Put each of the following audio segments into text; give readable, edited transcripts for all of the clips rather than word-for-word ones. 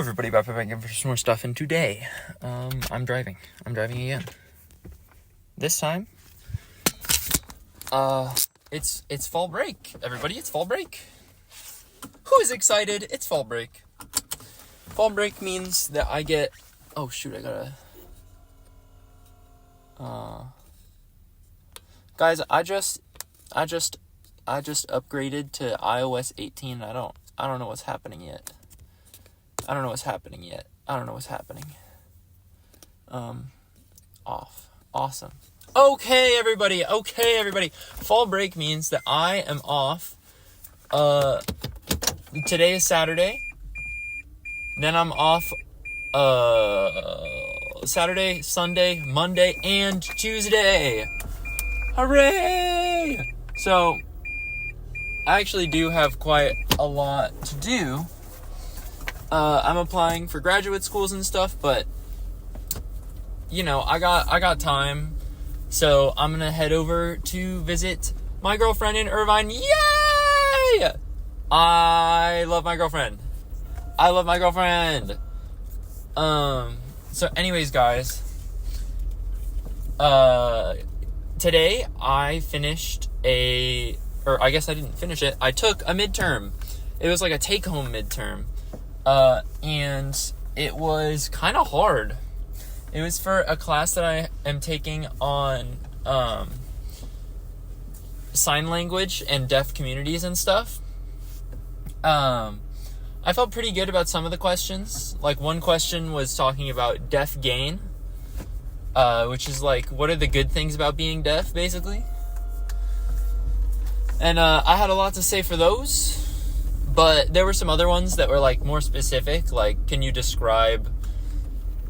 everybody, back again for some more stuff, and today, I'm driving again. This time, it's fall break, everybody, it's fall break. Who is excited? It's fall break. Fall break means that I get, oh shoot, I gotta, guys, I just upgraded to iOS 18, I don't know what's happening yet. Off. Awesome. Okay, everybody. Fall break means that I am off. Today is Saturday. Then I'm off, Saturday, Sunday, Monday, and Tuesday. Hooray! So, I actually do have quite a lot to do. I'm applying for graduate schools and stuff, but you know, I got time, so I'm gonna head over to visit my girlfriend in Irvine. Yay! I love my girlfriend. So anyways, guys, today I finished I guess I didn't finish it. I took a midterm. It was like a take-home midterm. And it was kind of hard. It was for a class that I am taking on, sign language and deaf communities and stuff. I felt pretty good about some of the questions. Like, one question was talking about deaf gain, which is like, what are the good things about being deaf, basically? And, I had a lot to say for those. But there were some other ones that were like more specific, like, can you describe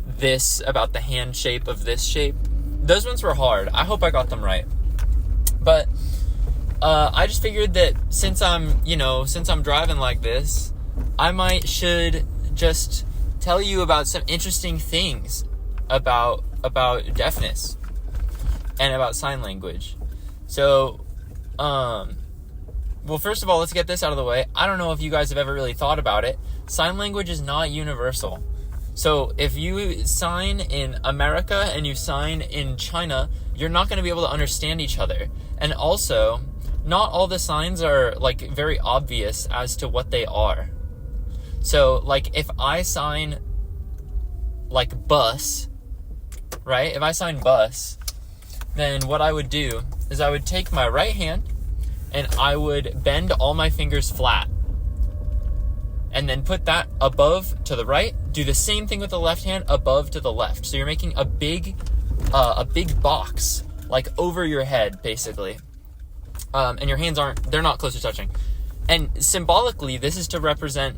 this about the hand shape of this shape? Those ones were hard. I hope I got them right. But I just figured that since I'm driving like this, I should just tell you about some interesting things about deafness and about sign language. So, well, first of all, let's get this out of the way. I don't know if you guys have ever really thought about it. Sign language is not universal. So if you sign in America and you sign in China, you're not going to be able to understand each other. And also, not all the signs are like very obvious as to what they are. So like if I sign like bus, right? If I sign bus, then what I would do is I would take my right hand and I would bend all my fingers flat. And then put that above to the right. Do the same thing with the left hand, above to the left. So you're making a big box, like over your head, basically. And your hands they're not close to touching. And symbolically, this is to represent,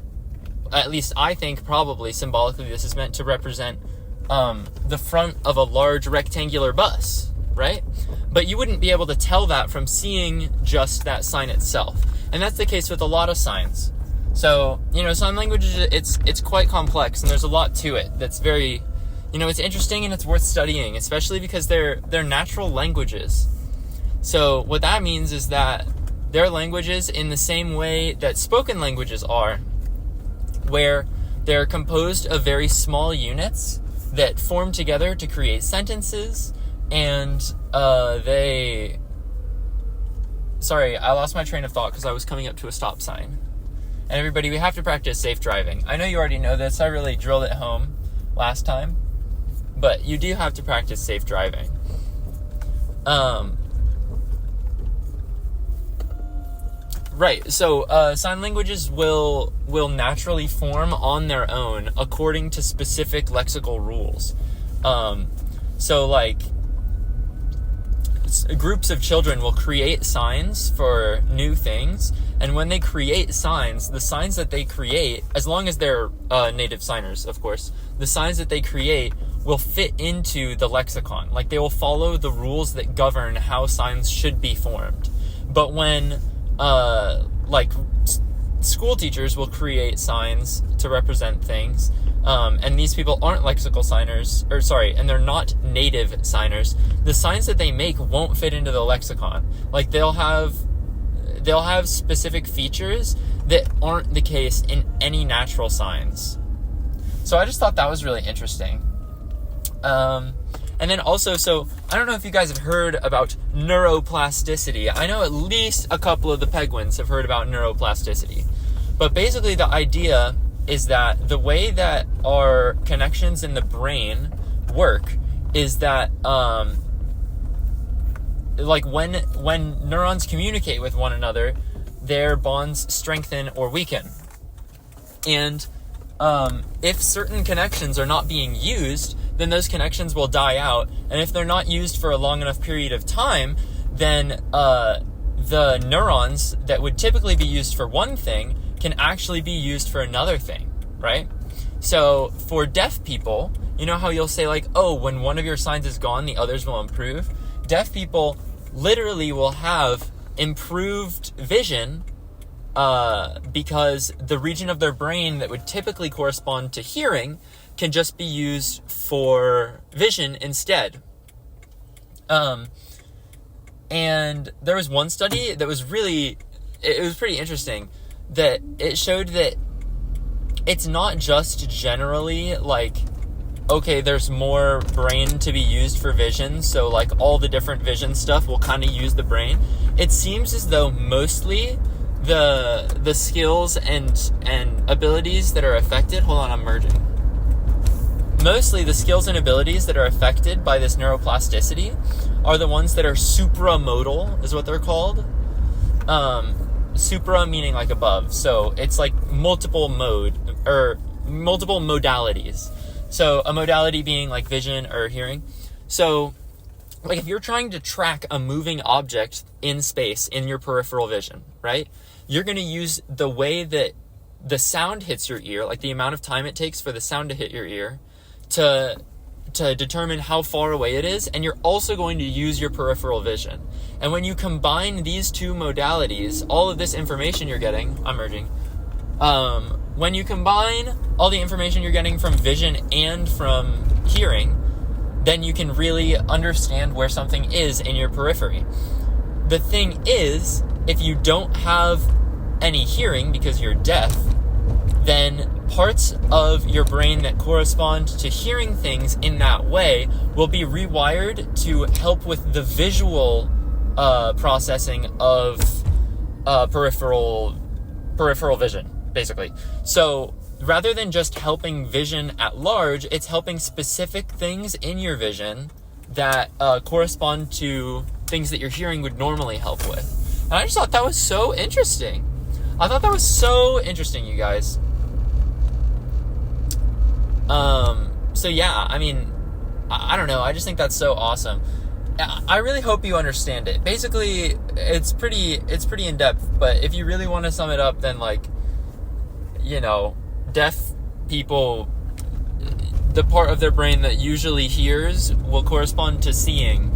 at least I think probably symbolically, this is meant to represent the front of a large rectangular bus, right? But you wouldn't be able to tell that from seeing just that sign itself. And that's the case with a lot of signs. So, sign language, it's quite complex, and there's a lot to it that's very, it's interesting and it's worth studying, especially because they're natural languages. So what that means is that they're languages in the same way that spoken languages are, where they're composed of very small units that form together to create sentences. And sorry, I lost my train of thought because I was coming up to a stop sign. And everybody, we have to practice safe driving. I know you already know this. I really drilled it home last time. But you do have to practice safe driving. Right, so sign languages will naturally form on their own according to specific lexical rules. So like, groups of children will create signs for new things, and when they create signs, the signs that they create, as long as they're native signers, of course, the signs that they create will fit into the lexicon. Like, they will follow the rules that govern how signs should be formed. But when school teachers will create signs to represent things, and these people aren't lexical signers, and they're not native signers, the signs that they make won't fit into the lexicon. Like, they'll have specific features that aren't the case in any natural signs. So I just thought that was really interesting. And then also, so I don't know if you guys have heard about neuroplasticity. I know at least a couple of the penguins have heard about neuroplasticity. But basically the idea is that the way that our connections in the brain work is that, like when neurons communicate with one another, their bonds strengthen or weaken. And if certain connections are not being used, then those connections will die out. And if they're not used for a long enough period of time, then the neurons that would typically be used for one thing can actually be used for another thing, right? So for deaf people, you know how you'll say like, oh, when one of your signs is gone, the others will improve? Deaf people literally will have improved vision because the region of their brain that would typically correspond to hearing can just be used for vision instead. And there was one study that was it was pretty interesting, that it showed that it's not just generally like, okay, there's more brain to be used for vision, so like all the different vision stuff will kind of use the brain. It seems as though mostly the skills and abilities that are affected, hold on, I'm merging. Mostly the skills and abilities that are affected by this neuroplasticity are the ones that are supramodal, is what they're called. Supra meaning like above, so it's like multiple modalities. So a modality being like vision or hearing. So like if you're trying to track a moving object in space in your peripheral vision, right? You're going to use the way that the sound hits your ear, like the amount of time it takes for the sound to hit your ear, to determine how far away it is, and you're also going to use your peripheral vision. And when you combine these two modalities, all of this information you're getting, I'm merging, when you combine all the information you're getting from vision and from hearing, then you can really understand where something is in your periphery. The thing is, if you don't have any hearing because you're deaf, then parts of your brain that correspond to hearing things in that way will be rewired to help with the visual processing of peripheral vision, basically. So rather than just helping vision at large, it's helping specific things in your vision that correspond to things that your hearing would normally help with. And I just thought that was so interesting. You guys. So yeah, I mean, I don't know. I just think that's so awesome. I really hope you understand it. Basically, it's pretty in depth, but if you really want to sum it up, then like, you know, deaf people, the part of their brain that usually hears will correspond to seeing.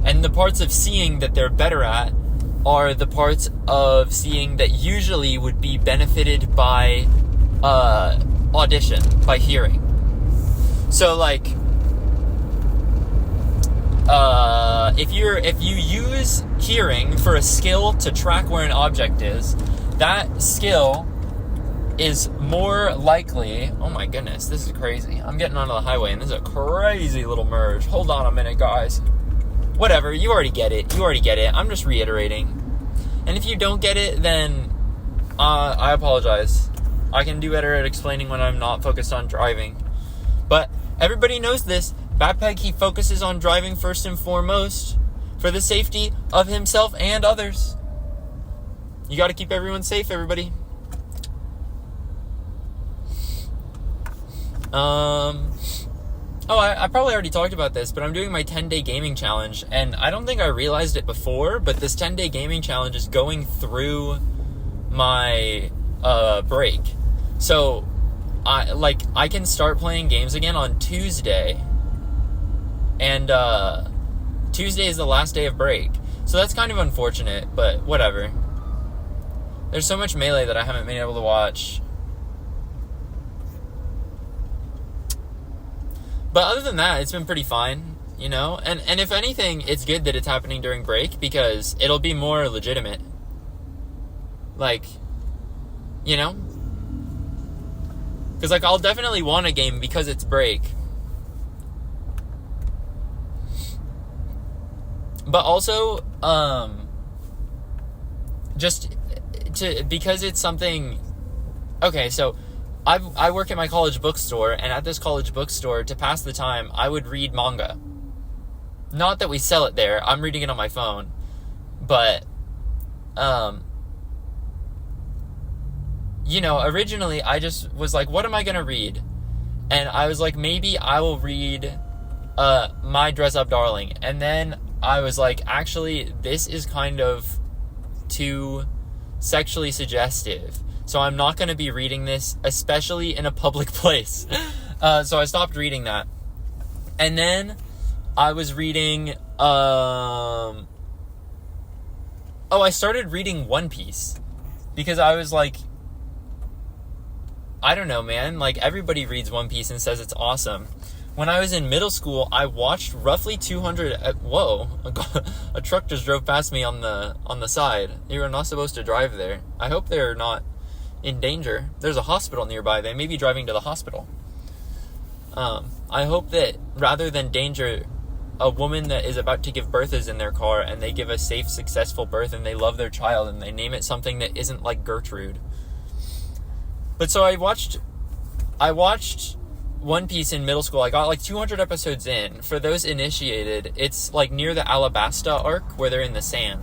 And the parts of seeing that they're better at are the parts of seeing that usually would be benefited by audition, by hearing. So like, if you use hearing for a skill to track where an object is, that skill is more likely, oh my goodness, this is crazy. I'm getting onto the highway and this is a crazy little merge. Hold on a minute, guys. Whatever, you already get it. I'm just reiterating. And if you don't get it, then I apologize. I can do better at explaining when I'm not focused on driving. But everybody knows this. Batpeg, he focuses on driving first and foremost for the safety of himself and others. You got to keep everyone safe, everybody. I probably already talked about this, but I'm doing my 10-day gaming challenge, and I don't think I realized it before, but this 10-day gaming challenge is going through my break. So I can start playing games again on Tuesday, and Tuesday is the last day of break. So that's kind of unfortunate, but whatever. There's so much Melee that I haven't been able to watch. But other than that, it's been pretty fine, you know? And if anything, it's good that it's happening during break because it'll be more legitimate. Like, you know? Because, like, I'll definitely want a game because it's break. But also, because it's something... Okay, so I work at my college bookstore, and at this college bookstore, to pass the time, I would read manga. Not that we sell it there. I'm reading it on my phone. But, originally I just was like, what am I going to read? And I was like, maybe I will read My Dress Up Darling. And then I was like, actually, this is kind of too sexually suggestive. So I'm not going to be reading this, especially in a public place. So I stopped reading that. And then I was reading... I started reading One Piece. Because I was like... I don't know, man. Like, everybody reads One Piece and says it's awesome. When I was in middle school, I watched roughly 200... Whoa. A truck just drove past me on the side. You are not supposed to drive there. I hope they're not in danger. There's a hospital nearby. They may be driving to the hospital. I hope that rather than danger, a woman that is about to give birth is in their car and they give a safe, successful birth and they love their child and they name it something that isn't like Gertrude. But so I watched One Piece in middle school. I got like 200 episodes in. For those initiated, it's like near the Alabasta arc where they're in the sand.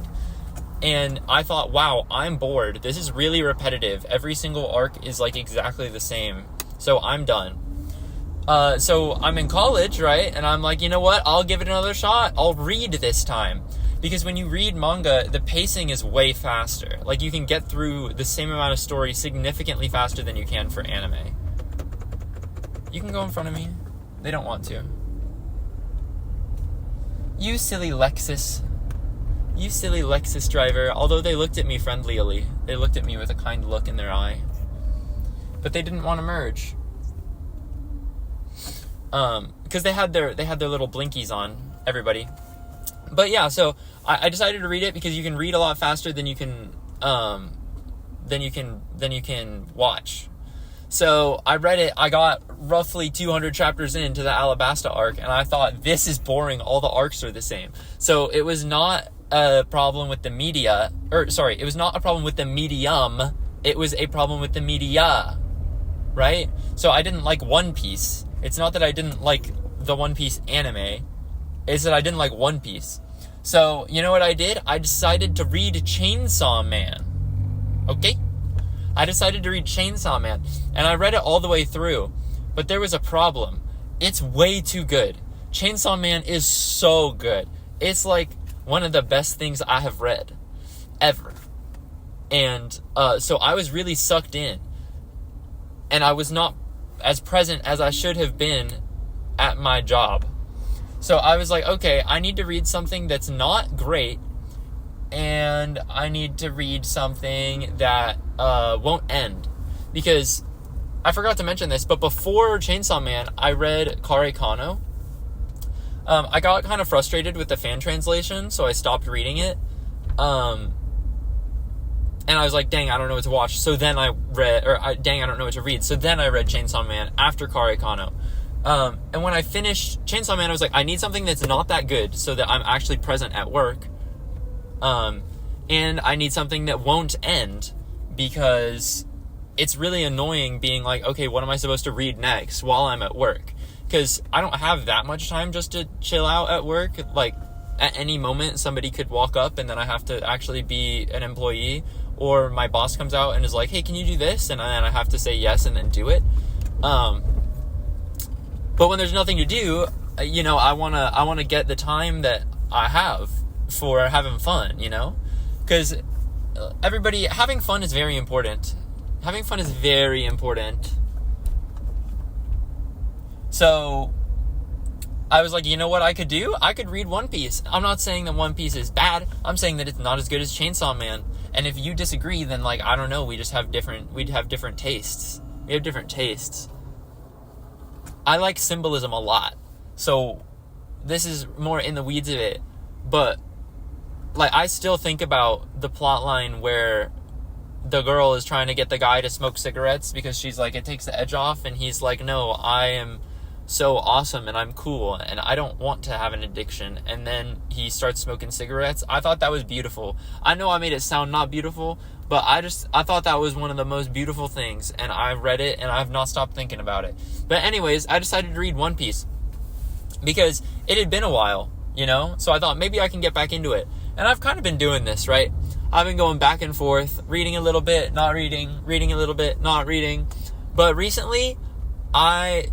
And I thought, wow, I'm bored. This is really repetitive. Every single arc is like exactly the same. So I'm done. So I'm in college, right? And I'm like, you know what? I'll give it another shot. I'll read this time. Because when you read manga, the pacing is way faster. Like, you can get through the same amount of story significantly faster than you can for anime. You can go in front of me. They don't want to. You silly Lexus. You silly Lexus driver. Although they looked at me friendlyly. They looked at me with a kind look in their eye. But they didn't want to merge. Because they had their little blinkies on, everybody. But yeah, so I decided to read it because you can read a lot faster than you can watch. So I read it. I got roughly 200 chapters into the Alabasta arc, and I thought, this is boring. All the arcs are the same. So it was not a problem with the media, it was not a problem with the medium. It was a problem with the media, right? So I didn't like One Piece. It's not that I didn't like the One Piece anime. It's that I didn't like One Piece. So, you know what I did? I decided to read Chainsaw Man. Okay? I decided to read Chainsaw Man. And I read it all the way through. But there was a problem. It's way too good. Chainsaw Man is so good. It's like one of the best things I have read. Ever. And so I was really sucked in. And I was not as present as I should have been at my job. So I was like, okay, I need to read something that's not great, and I need to read something that won't end. Because I forgot to mention this, but before Chainsaw Man, I read Kare Kano. I got kind of frustrated with the fan translation, so I stopped reading it. And I was like, dang, I don't know what to watch. So then I don't know what to read. So then I read Chainsaw Man after Kare Kano. And when I finished Chainsaw Man, I was like, I need something that's not that good so that I'm actually present at work. And I need something that won't end because it's really annoying being like, okay, what am I supposed to read next while I'm at work? Because I don't have that much time just to chill out at work. Like, at any moment, somebody could walk up and then I have to actually be an employee. Or my boss comes out and is like, hey, can you do this? And then I have to say yes and then do it. But when there's nothing to do, I wanna get the time that I have for having fun, because having fun is very important. Having fun is very important. So I was like, you know what I could do? I could read One Piece. I'm not saying that One Piece is bad. I'm saying that it's not as good as Chainsaw Man. And if you disagree, then I don't know. We'd have different tastes. We have different tastes. I like symbolism a lot. So this is more in the weeds of it. But I still think about the plot line where the girl is trying to get the guy to smoke cigarettes because she's like, it takes the edge off, and he's like, no, I am so awesome and I'm cool and I don't want to have an addiction. And then he starts smoking cigarettes. I thought that was beautiful. I know I made it sound not beautiful, but I thought that was one of the most beautiful things, and I read it and I've not stopped thinking about it. But anyways, I decided to read One Piece because it had been a while, you know? So I thought maybe I can get back into it. And I've kind of been doing this, right? I've been going back and forth, reading a little bit, not reading, reading a little bit, not reading. But recently, I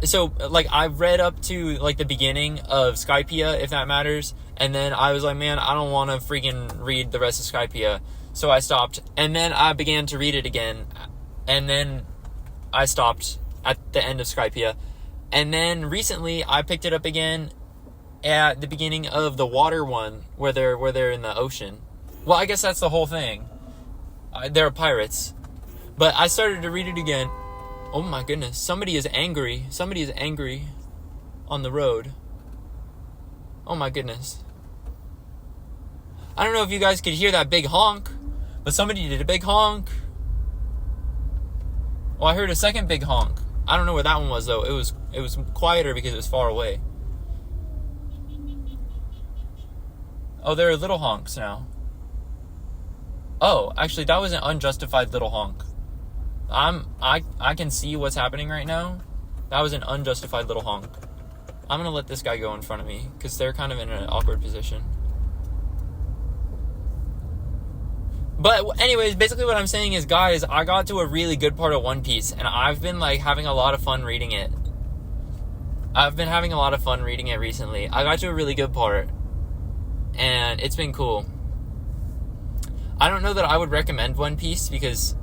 read up to like the beginning of Skypiea, if that matters, and then I was like, man, I don't want to freaking read the rest of Skypiea, so I stopped, and then I began to read it again, and then I stopped at the end of Skypiea, and then recently I picked it up again at the beginning of the water one, where they're in the ocean. Well, I guess that's the whole thing. They're pirates, but I started to read it again. Oh my goodness, somebody is angry. Somebody is angry on the road. Oh my goodness. I don't know if you guys could hear that big honk, but somebody did a big honk. Well, I heard a second big honk. I don't know where that one was though. It was quieter because it was far away. Oh, there are little honks now. Oh, actually that was an unjustified little honk. I can see what's happening right now. That was an unjustified little honk. I'm gonna let this guy go in front of me because they're kind of in an awkward position. But anyways, basically what I'm saying is, guys, I got to a really good part of One Piece, and I've been like having a lot of fun reading it. I've been having a lot of fun reading it recently. I got to a really good part, and it's been cool. I don't know that I would recommend One Piece because,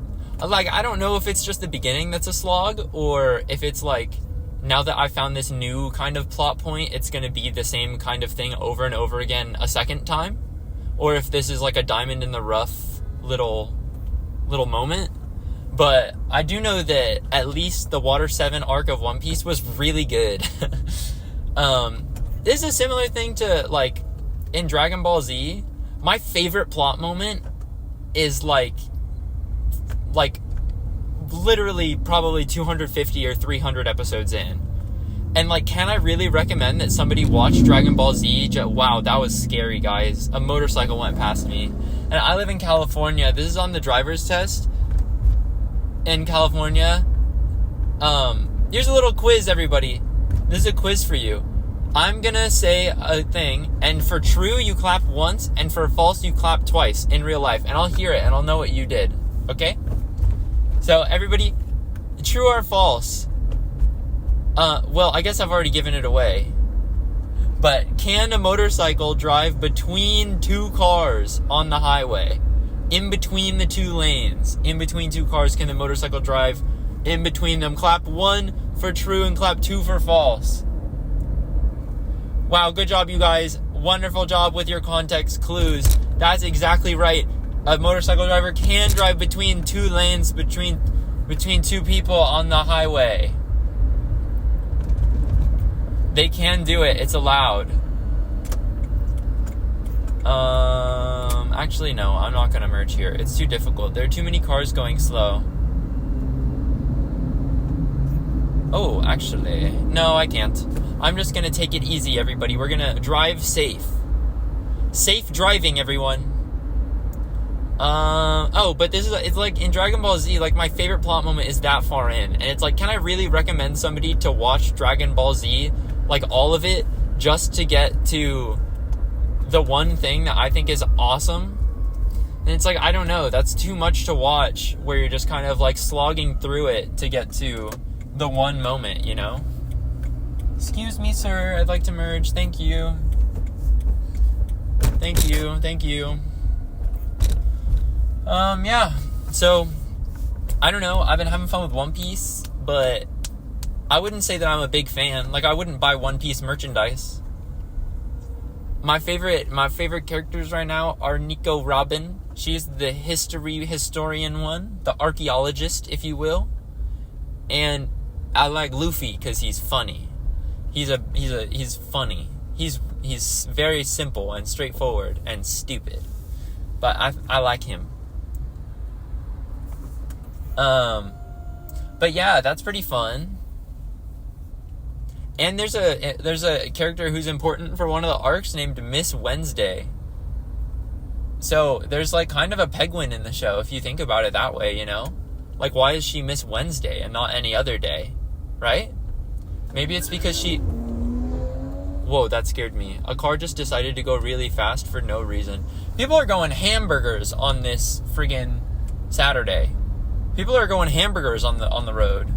like, I don't know if it's just the beginning that's a slog, or if it's like, now that I found this new kind of plot point, it's going to be the same kind of thing over and over again a second time, or if this is like a diamond in the rough little moment. But I do know that at least the Water 7 arc of One Piece was really good. This is a similar thing to, like, in Dragon Ball Z. My favorite plot moment is like literally probably 250 or 300 episodes in. And like, can I really recommend that somebody watch Dragon Ball Z? Wow, that was scary, guys. A motorcycle went past me. And I live in California. This is on the driver's test in California. Here's a little quiz, everybody. This is a quiz for you. I'm gonna say a thing, and for true, you clap once, and for false, you clap twice in real life. And I'll hear it, and I'll know what you did. Okay? So, everybody, true or false? Well, I guess I've already given it away. But can a motorcycle drive between two cars on the highway? In between the two lanes. In between two cars, can the motorcycle drive in between them? Clap 1 for true and clap 2 for false. Wow, good job, you guys. Wonderful job with your context clues. That's exactly right. A motorcycle driver can drive between two lanes, between two people on the highway. They can do it. It's allowed. Actually, no. I'm not going to merge here. It's too difficult. There are too many cars going slow. Oh, actually. No, I can't. I'm just going to take it easy, everybody. We're going to drive safe. Safe driving, everyone. But it's like in Dragon Ball Z, like my favorite plot moment is that far in. And it's like, can I really recommend somebody to watch Dragon Ball Z, like all of it, just to get to the one thing that I think is awesome? And it's like, I don't know, that's too much to watch where you're just kind of like slogging through it to get to the one moment, you know? Excuse me, sir, I'd like to merge. Thank you. Thank you. Yeah, so, I don't know, I've been having fun with One Piece, but I wouldn't say that I'm a big fan. Like, I wouldn't buy One Piece merchandise. My favorite characters right now are Nico Robin. She's the historian one, the archaeologist, if you will. And I like Luffy because he's funny. He's funny. He's very simple and straightforward and stupid. But I like him. But yeah, that's pretty fun. And there's a character who's important for one of the arcs named Miss Wednesday. So there's like kind of a Penguin in the show if you think about it that way, you know? Like, why is she Miss Wednesday and not any other day, right? Maybe it's because she... Whoa, that scared me. A car just decided to go really fast for no reason. People are going hamburgers on this friggin' Saturday. People are going hamburgers on the road.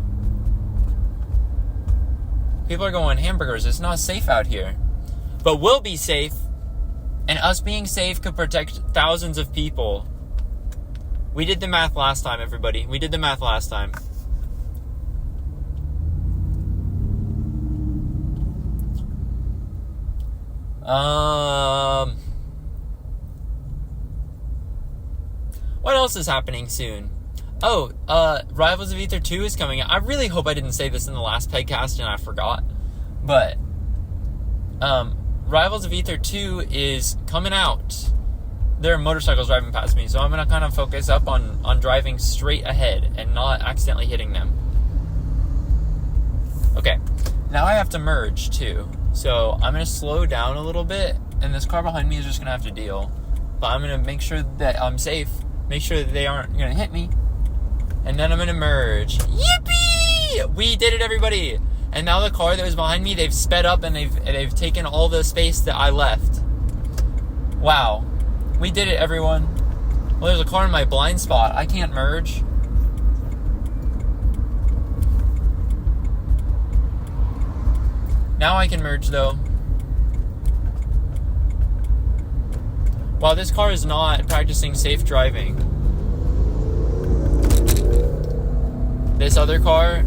People are going hamburgers. It's not safe out here. But we'll be safe. And us being safe could protect thousands of people. We did the math last time, everybody. We did the math last time. What else is happening soon? Oh, Rivals of Aether 2 is coming out. I really hope I didn't say this in the last PEGCAST and I forgot. But, Rivals of Aether 2 is coming out. There are motorcycles driving past me, so I'm going to kind of focus up on driving straight ahead and not accidentally hitting them. Okay, now I have to merge too. So I'm going to slow down a little bit, and this car behind me is just going to have to deal. But I'm going to make sure that I'm safe, make sure that they aren't going to hit me. And then I'm going to merge. Yippee! We did it, everybody! And now the car that was behind me, they've sped up and they've taken all the space that I left. Wow. We did it, everyone. Well, there's a car in my blind spot. I can't merge. Now I can merge, though. Wow, this car is not practicing safe driving. This other car,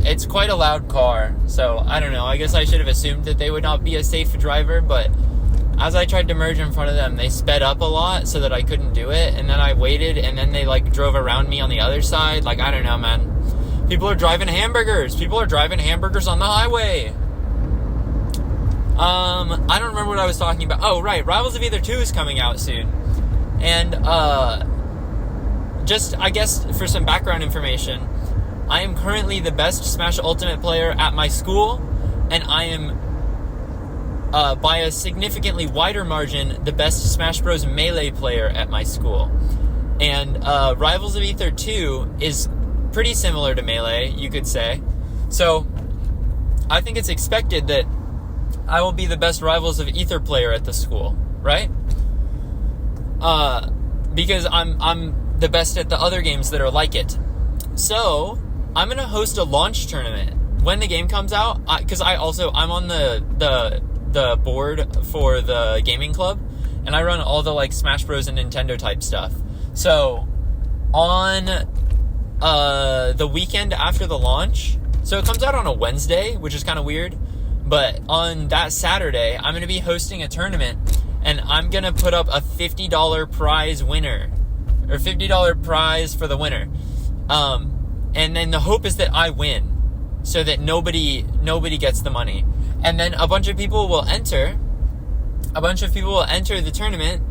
it's quite a loud car. So, I don't know. I guess I should have assumed that they would not be a safe driver, but as I tried to merge in front of them, they sped up a lot so that I couldn't do it. And then I waited, and then they, like, drove around me on the other side. Like, I don't know, man. People are driving hamburgers. People are driving hamburgers on the highway. I don't remember what I was talking about. Oh, right. Rivals of Aether 2 is coming out soon. And, just, I guess, for some background information, I am currently the best Smash Ultimate player at my school, and I am, by a significantly wider margin, the best Smash Bros. Melee player at my school. And, Rivals of Aether 2 is pretty similar to Melee, you could say. So, I think it's expected that I will be the best Rivals of Aether player at the school, right? Because I'm the best at the other games that are like it. So, I'm going to host a launch tournament when the game comes out, because I'm on the board for the gaming club, and I run all the, like, Smash Bros. And Nintendo type stuff. So, on the weekend after the launch, so it comes out on a Wednesday, which is kind of weird, but on that Saturday, I'm going to be hosting a tournament, and I'm going to put up a $50 prize winner, or $50 prize for the winner. And then the hope is that I win, so that nobody gets the money. And then a bunch of people will enter the tournament,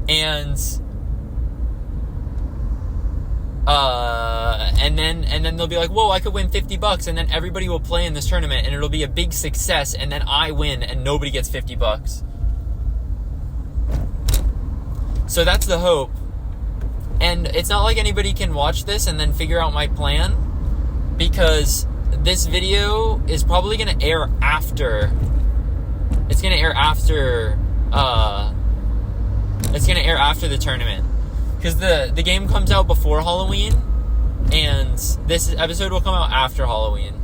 and then they'll be like, whoa, I could win $50, and then everybody will play in this tournament, and it'll be a big success, and then I win, and nobody gets $50. So that's the hope. And it's not like anybody can watch this and then figure out my plan, because this video is probably going to air after. It's going to air after. It's going to air after the tournament, because the game comes out before Halloween, and this episode will come out after Halloween.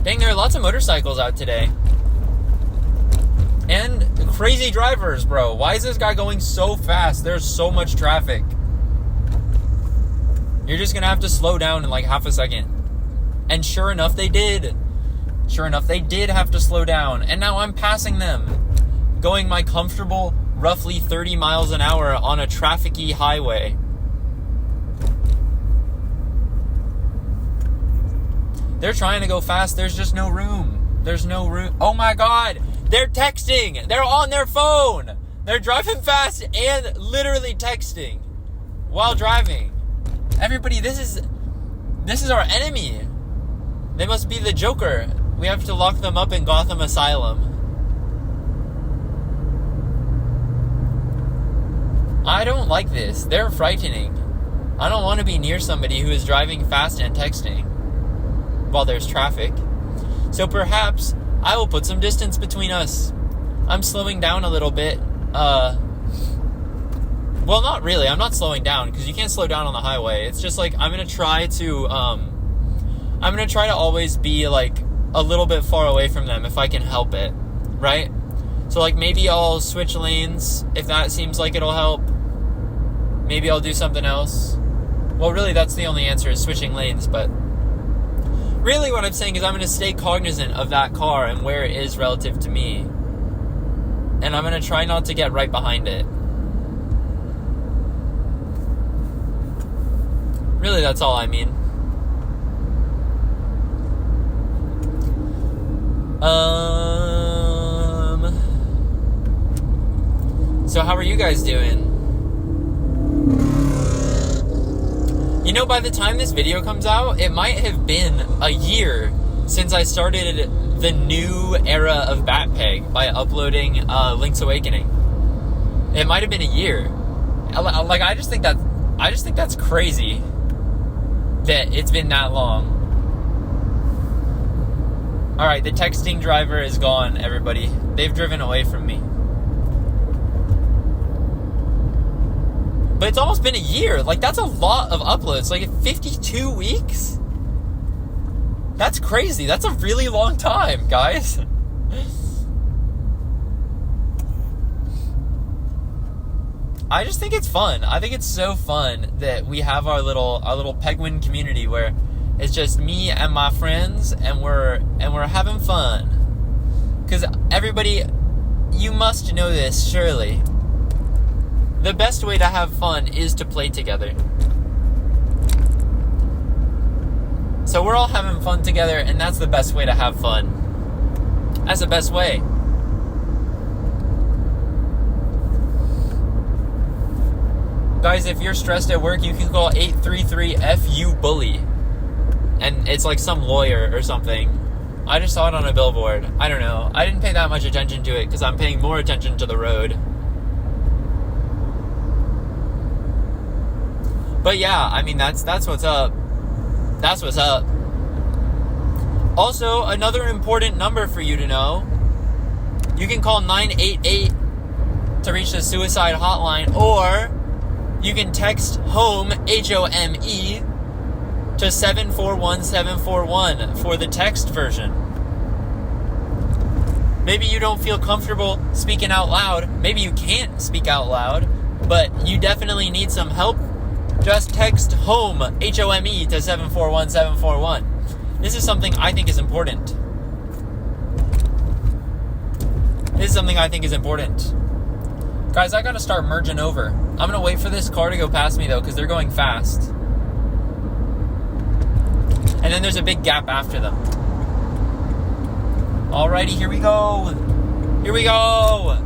Dang, there are lots of motorcycles out today. And crazy drivers, bro. Why is this guy going so fast? There's so much traffic. You're just gonna have to slow down in like half a second. And sure enough, they did. Sure enough, they did have to slow down. And now I'm passing them, going my comfortable, roughly 30 miles an hour on a traffic-y highway. They're trying to go fast. There's just no room. There's no room. Oh my God. They're texting. They're on their phone. They're driving fast and literally texting while driving. Everybody, this is our enemy. They must be the Joker. We have to lock them up in Gotham Asylum. I don't like this. They're frightening. I don't want to be near somebody who is driving fast and texting while there's traffic. So perhaps I will put some distance between us. I'm slowing down a little bit. Well, not really. I'm not slowing down because you can't slow down on the highway. It's just like I'm gonna try to always be like a little bit far away from them if I can help it, right? So like maybe I'll switch lanes if that seems like it'll help. Maybe I'll do something else. Well, really, that's the only answer is switching lanes. But really, what I'm saying is I'm gonna stay cognizant of that car and where it is relative to me, and I'm gonna try not to get right behind it. Really, that's all I mean. So how are you guys doing? You know, by the time this video comes out, it might have been a year since I started the new era of Batpeg by uploading Link's Awakening. It might have been a year. Like, I just think that's crazy that it's been that long. Alright, the texting driver is gone, everybody. They've driven away from me. But it's almost been a year. Like, that's a lot of uploads. Like, 52 weeks? That's crazy. That's a really long time, guys. I just think it's fun. I think it's so fun that we have our little Penguin community where it's just me and my friends, and we're having fun. Because everybody, you must know this, surely. The best way to have fun is to play together. So we're all having fun together, and that's the best way to have fun. That's the best way. Guys, if you're stressed at work, you can call 833-FU-BULLY. And it's like some lawyer or something. I just saw it on a billboard. I don't know. I didn't pay that much attention to it because I'm paying more attention to the road. But yeah, I mean, that's what's up. That's what's up. Also, another important number for you to know. You can call 988 to reach the suicide hotline, or you can text HOME, HOME, to 741-741 for the text version. Maybe you don't feel comfortable speaking out loud. Maybe you can't speak out loud, but you definitely need some help. Just text HOME, HOME, to 741-741. This is something I think is important. Guys, I gotta start merging over. I'm gonna wait for this car to go past me, though, because they're going fast. And then there's a big gap after them. Alrighty, here we go. Here we go.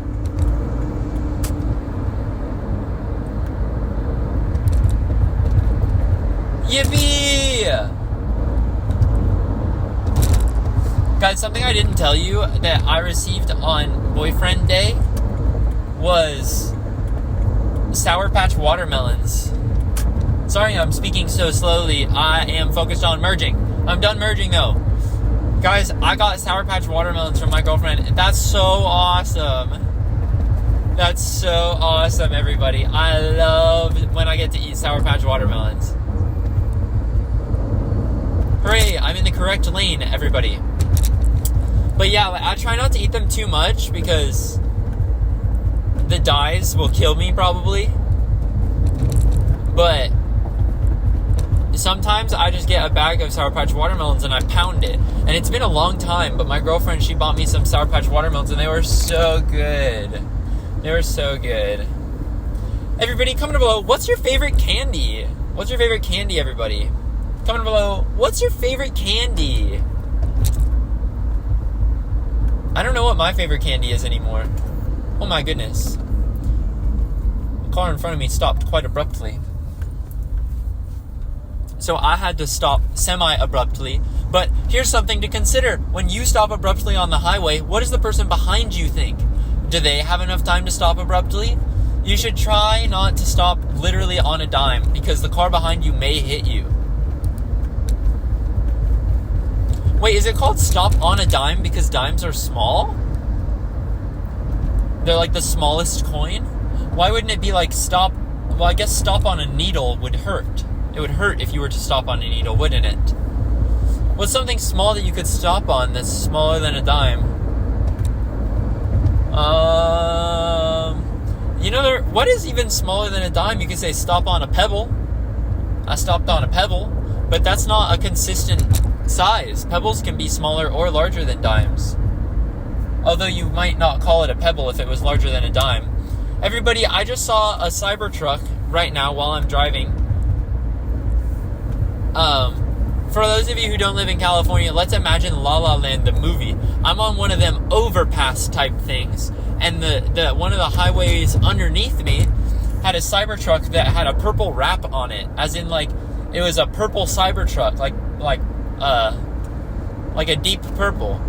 Yippee! Guys, something I didn't tell you that I received on Boyfriend Day was Sour Patch watermelons. Sorry, I'm speaking so slowly. I am focused on merging. I'm done merging, though. Guys, I got Sour Patch watermelons from my girlfriend. That's so awesome. That's so awesome, everybody. I love when I get to eat Sour Patch watermelons. Hooray, I'm in the correct lane, everybody. But yeah, I try not to eat them too much because the dyes will kill me probably. But sometimes I just get a bag of Sour Patch watermelons and I pound it. And it's been a long time, but my girlfriend, she bought me some Sour Patch watermelons and they were so good. They were so good. Everybody, comment below, what's your favorite candy? What's your favorite candy, everybody? Comment below, what's your favorite candy? I don't know what my favorite candy is anymore. Oh my goodness. car in front of me stopped quite abruptly. So I had to stop semi-abruptly. But here's something to consider. When you stop abruptly on the highway, what does the person behind you think? Do they have enough time to stop abruptly? You should try not to stop literally on a dime, because the car behind you may hit you. Wait, is it called stop on a dime because dimes are small? They're like the smallest coin? Why wouldn't it be like stop... Well, I guess stop on a needle would hurt. It would hurt if you were to stop on a needle, wouldn't it? What's something small that you could stop on that's smaller than a dime? What is even smaller than a dime? You could say stop on a pebble. I stopped on a pebble, but that's not a consistent size. Pebbles can be smaller or larger than dimes. Although you might not call it a pebble if it was larger than a dime. Everybody, I just saw a Cybertruck right now while I'm driving. For those of you who don't live in California, let's imagine La La Land, the movie. I'm on one of them overpass type things, and the one of the highways underneath me had a Cybertruck that had a purple wrap on it, as in like it was a purple Cybertruck, like a deep purple.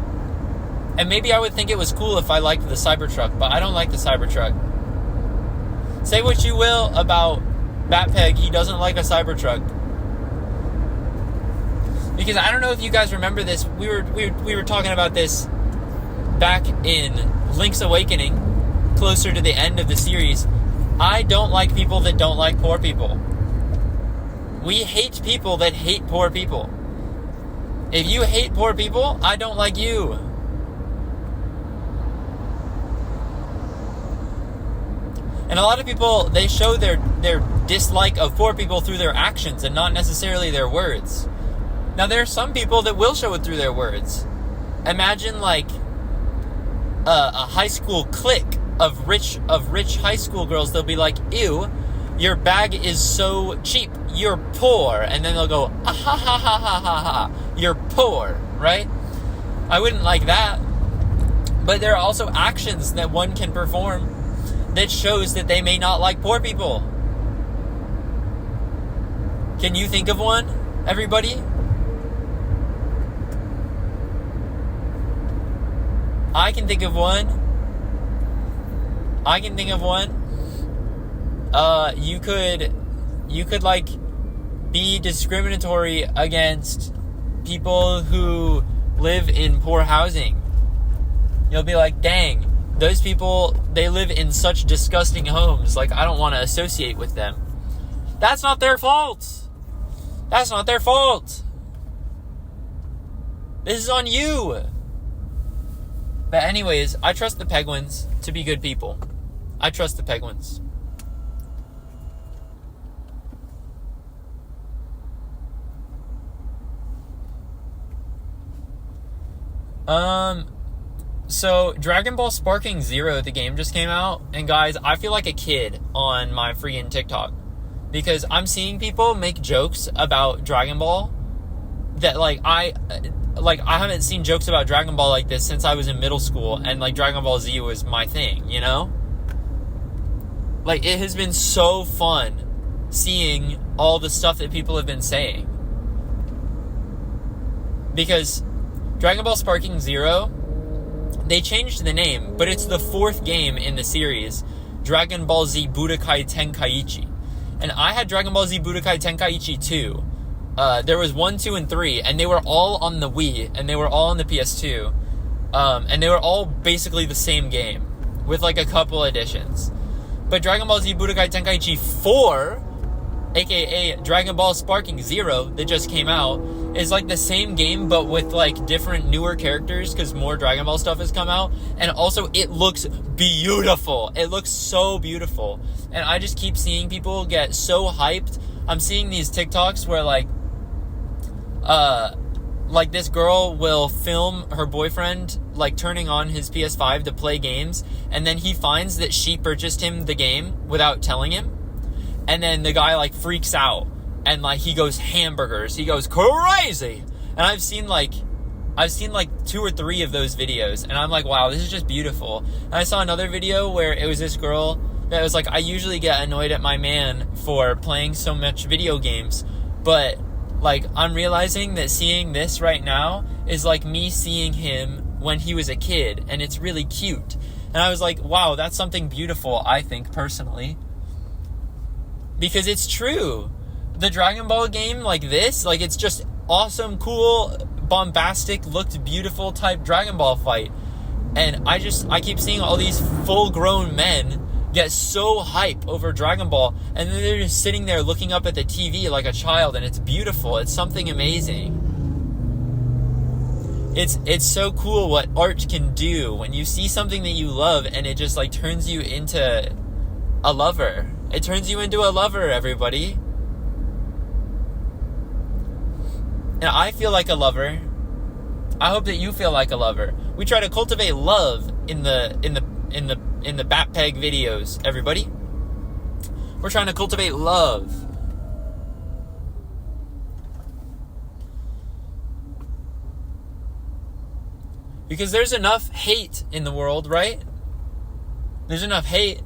And maybe I would think it was cool if I liked the Cybertruck, but I don't like the Cybertruck. Say what you will about Batpeg, he doesn't like a Cybertruck. Because I don't know if you guys remember this, we were talking about this back in Link's Awakening, closer to the end of the series. I don't like people that don't like poor people. We hate people that hate poor people. If you hate poor people, I don't like you. And a lot of people, they show their dislike of poor people through their actions and not necessarily their words. Now, there are some people that will show it through their words. Imagine like a high school clique of rich high school girls. They'll be like, "Ew, your bag is so cheap. You're poor." And then they'll go, "Ah ha ha ha ha ha ha. You're poor," right? I wouldn't like that. But there are also actions that one can perform that shows that they may not like poor people. Can you think of one, everybody? I can think of one. You could like be discriminatory against people who live in poor housing. You'll be like, dang, those people, they live in such disgusting homes. Like, I don't want to associate with them. That's not their fault. That's not their fault. This is on you. But anyways, I trust the Penguins to be good people. I trust the Penguins. So Dragon Ball Sparking Zero, the game just came out, and guys, I feel like a kid on my freaking TikTok because I'm seeing people make jokes about Dragon Ball that I haven't seen jokes about Dragon Ball like this since I was in middle school, and like Dragon Ball Z was my thing, you know? Like, it has been so fun seeing all the stuff that people have been saying. Because Dragon Ball Sparking Zero, they changed the name, but it's the fourth game in the series, Dragon Ball Z Budokai Tenkaichi. And I had Dragon Ball Z Budokai Tenkaichi 2. There was 1, 2, and 3, and they were all on the Wii, and they were all on the PS2. And they were all basically the same game, with like a couple additions. But Dragon Ball Z Budokai Tenkaichi 4, aka Dragon Ball Sparking Zero, that just came out, is like the same game, but with like different newer characters, because more Dragon Ball stuff has come out. And also, it looks beautiful. It looks so beautiful. And I just keep seeing people get so hyped. I'm seeing these TikToks where like this girl will film her boyfriend like turning on his PS5 to play games, and then he finds that she purchased him the game without telling him, and then the guy like freaks out and like he goes hamburgers, he goes crazy. And I've seen like 2 or 3 of those videos, and I'm like, wow, this is just beautiful. And I saw another video where it was this girl That was like, I usually get annoyed at my man for playing so much video games, but like, I'm realizing that seeing this right now is like me seeing him when he was a kid, and it's really cute. And I was like, wow, that's something beautiful, I think, personally. Because it's true. The Dragon Ball game like this, like, it's just awesome, cool, bombastic, looked beautiful type Dragon Ball fight. And I keep seeing all these full-grown men get so hype over Dragon Ball, and then they're just sitting there looking up at the TV like a child, and it's beautiful. It's something amazing. It's so cool what art can do when you see something that you love, and it just like turns you into a lover. It turns you into a lover, everybody. And I feel like a lover. I hope that you feel like a lover. We try to cultivate love in the BatPeg videos, everybody. We're trying to cultivate love. Because there's enough hate in the world, right? There's enough hate.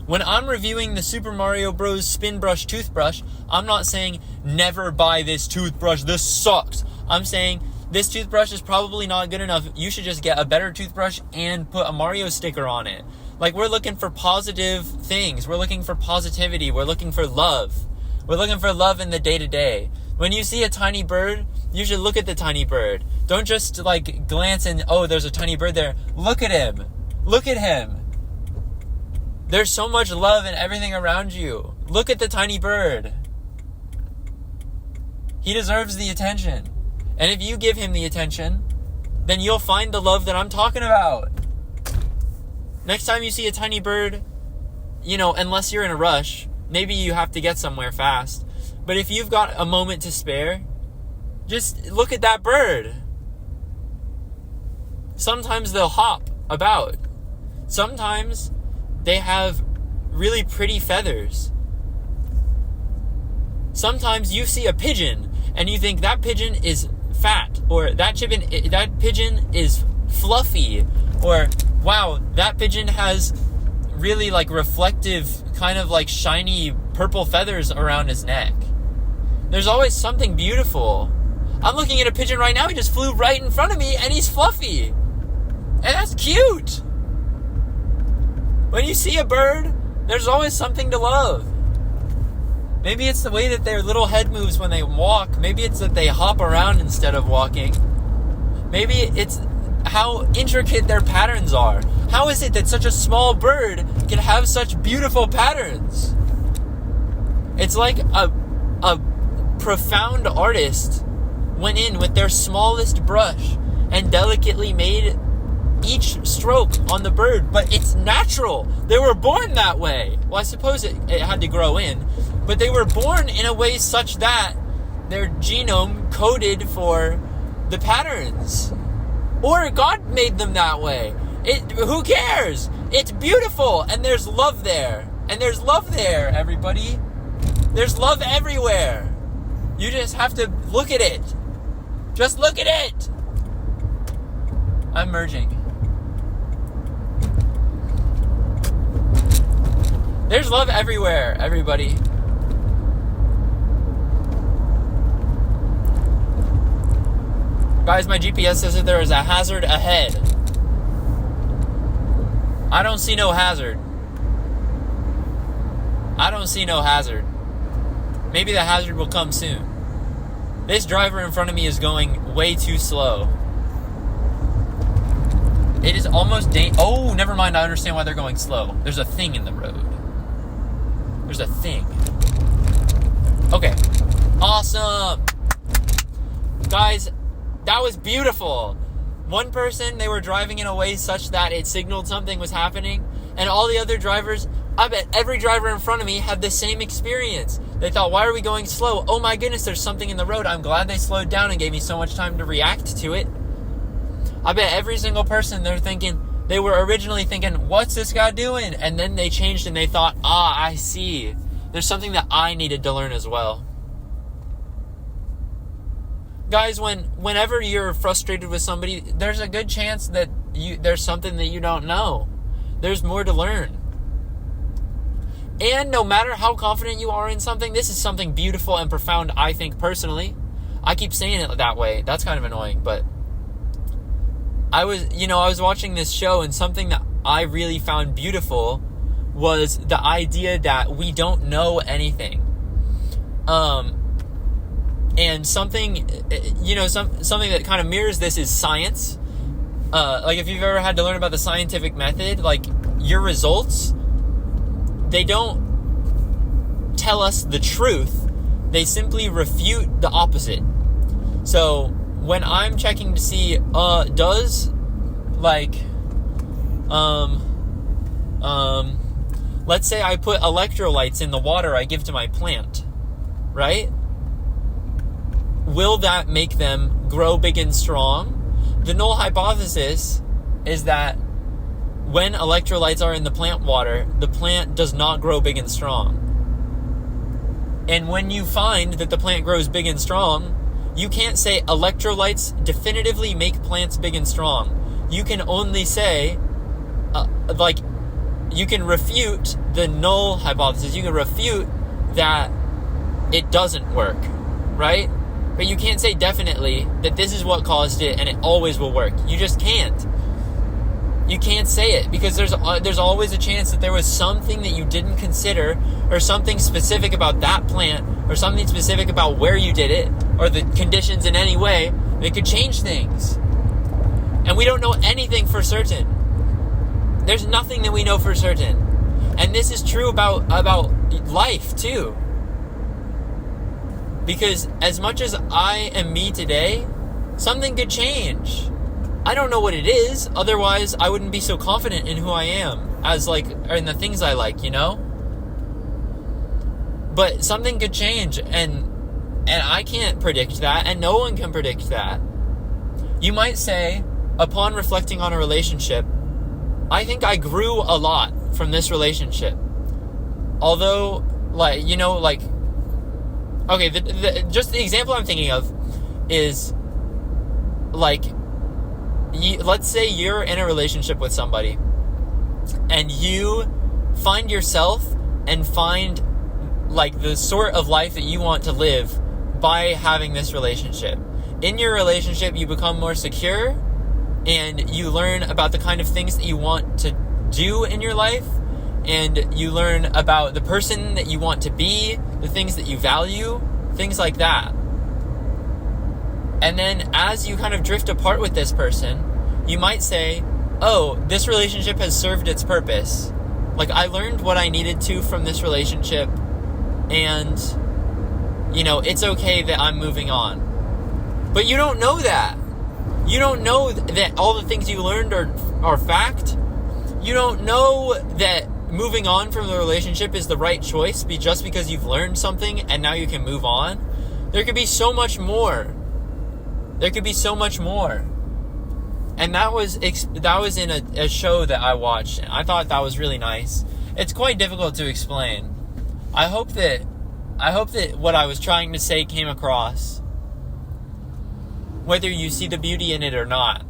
When I'm reviewing the Super Mario Bros. Spin Brush toothbrush, I'm not saying never buy this toothbrush, this sucks. I'm saying this toothbrush is probably not good enough. You should just get a better toothbrush and put a Mario sticker on it. Like, we're looking for positive things. We're looking for positivity. We're looking for love. We're looking for love in the day-to-day. When you see a tiny bird, you should look at the tiny bird. Don't just, like, glance and, oh, there's a tiny bird there. Look at him. Look at him. There's so much love in everything around you. Look at the tiny bird. He deserves the attention. And if you give him the attention, then you'll find the love that I'm talking about. Next time you see a tiny bird, you know, unless you're in a rush, maybe you have to get somewhere fast. But if you've got a moment to spare, just look at that bird. Sometimes they'll hop about. Sometimes they have really pretty feathers. Sometimes you see a pigeon and you think that pigeon is fat, or that pigeon is fluffy, or wow, that pigeon has really like reflective, kind of like shiny purple feathers around his neck. There's always something beautiful. I'm looking at a pigeon right now. He just flew right in front of me, and he's fluffy. And that's cute. When you see a bird, there's always something to love. Maybe it's the way that their little head moves when they walk. Maybe it's that they hop around instead of walking. Maybe it's how intricate their patterns are. How is it that such a small bird can have such beautiful patterns? It's like a profound artist went in with their smallest brush and delicately made each stroke on the bird, but it's natural. They were born that way. Well, I suppose it had to grow in, but they were born in a way such that their genome coded for the patterns. Or God made them that way. Who cares? It's beautiful, and there's love there. And there's love there, everybody. There's love everywhere. You just have to look at it. Just look at it. I'm merging. There's love everywhere, everybody. Guys, my GPS says that there is a hazard ahead. I don't see no hazard. I don't see no hazard. Maybe the hazard will come soon. This driver in front of me is going way too slow. It is almost oh, never mind. I understand why they're going slow. There's a thing in the road. There's a thing. Okay. Awesome. Guys, that was beautiful. One person, they were driving in a way such that it signaled something was happening, and all the other drivers, I bet every driver in front of me had the same experience. They thought, why are we going slow? Oh my goodness, there's something in the road. I'm glad they slowed down and gave me so much time to react to it. I bet every single person, they were originally thinking, what's this guy doing? And then they changed and they thought, I see. There's something that I needed to learn as well. Guys, whenever you're frustrated with somebody, there's a good chance that there's something that you don't know. There's more to learn. And no matter how confident you are in something, this is something beautiful and profound, I think, personally. I keep saying it that way. That's kind of annoying, but I was watching this show, and something that I really found beautiful was the idea that we don't know anything. And something that kind of mirrors this is science. Like if you've ever had to learn about the scientific method, like your results, they don't tell us the truth. They simply refute the opposite. So when I'm checking to see, let's say I put electrolytes in the water I give to my plant, right? Will that make them grow big and strong? The null hypothesis is that when electrolytes are in the plant water, the plant does not grow big and strong. And when you find that the plant grows big and strong, you can't say electrolytes definitively make plants big and strong. You can only say, you can refute the null hypothesis. You can refute that it doesn't work, right? But you can't say definitely that this is what caused it and it always will work. You just can't. You can't say it because there's always a chance that there was something that you didn't consider, or something specific about that plant, or something specific about where you did it, or the conditions in any way that could change things. And we don't know anything for certain. There's nothing that we know for certain. And this is true about life too. Because as much as I am me today, something could change. I don't know what it is, otherwise I wouldn't be so confident in who I am, or in the things I like, But something could change, and I can't predict that, and no one can predict that. You might say, upon reflecting on a relationship, I think I grew a lot from this relationship. Although, okay, just the example I'm thinking of is, let's say you're in a relationship with somebody, and you find yourself and find, the sort of life that you want to live by having this relationship. In your relationship, you become more secure, and you learn about the kind of things that you want to do in your life, and you learn about the person that you want to be, the things that you value, things like that. And then as you kind of drift apart with this person, you might say, oh, this relationship has served its purpose. I learned what I needed to from this relationship, and, it's okay that I'm moving on. But you don't know that. You don't know that all the things you learned are fact. You don't know that moving on from the relationship is the right choice just because you've learned something and now you can move on. There could be so much more. There could be so much more. And that was in a show that I watched, and I thought that was really nice. It's quite difficult to explain. I hope that what I was trying to say came across, whether you see the beauty in it or not.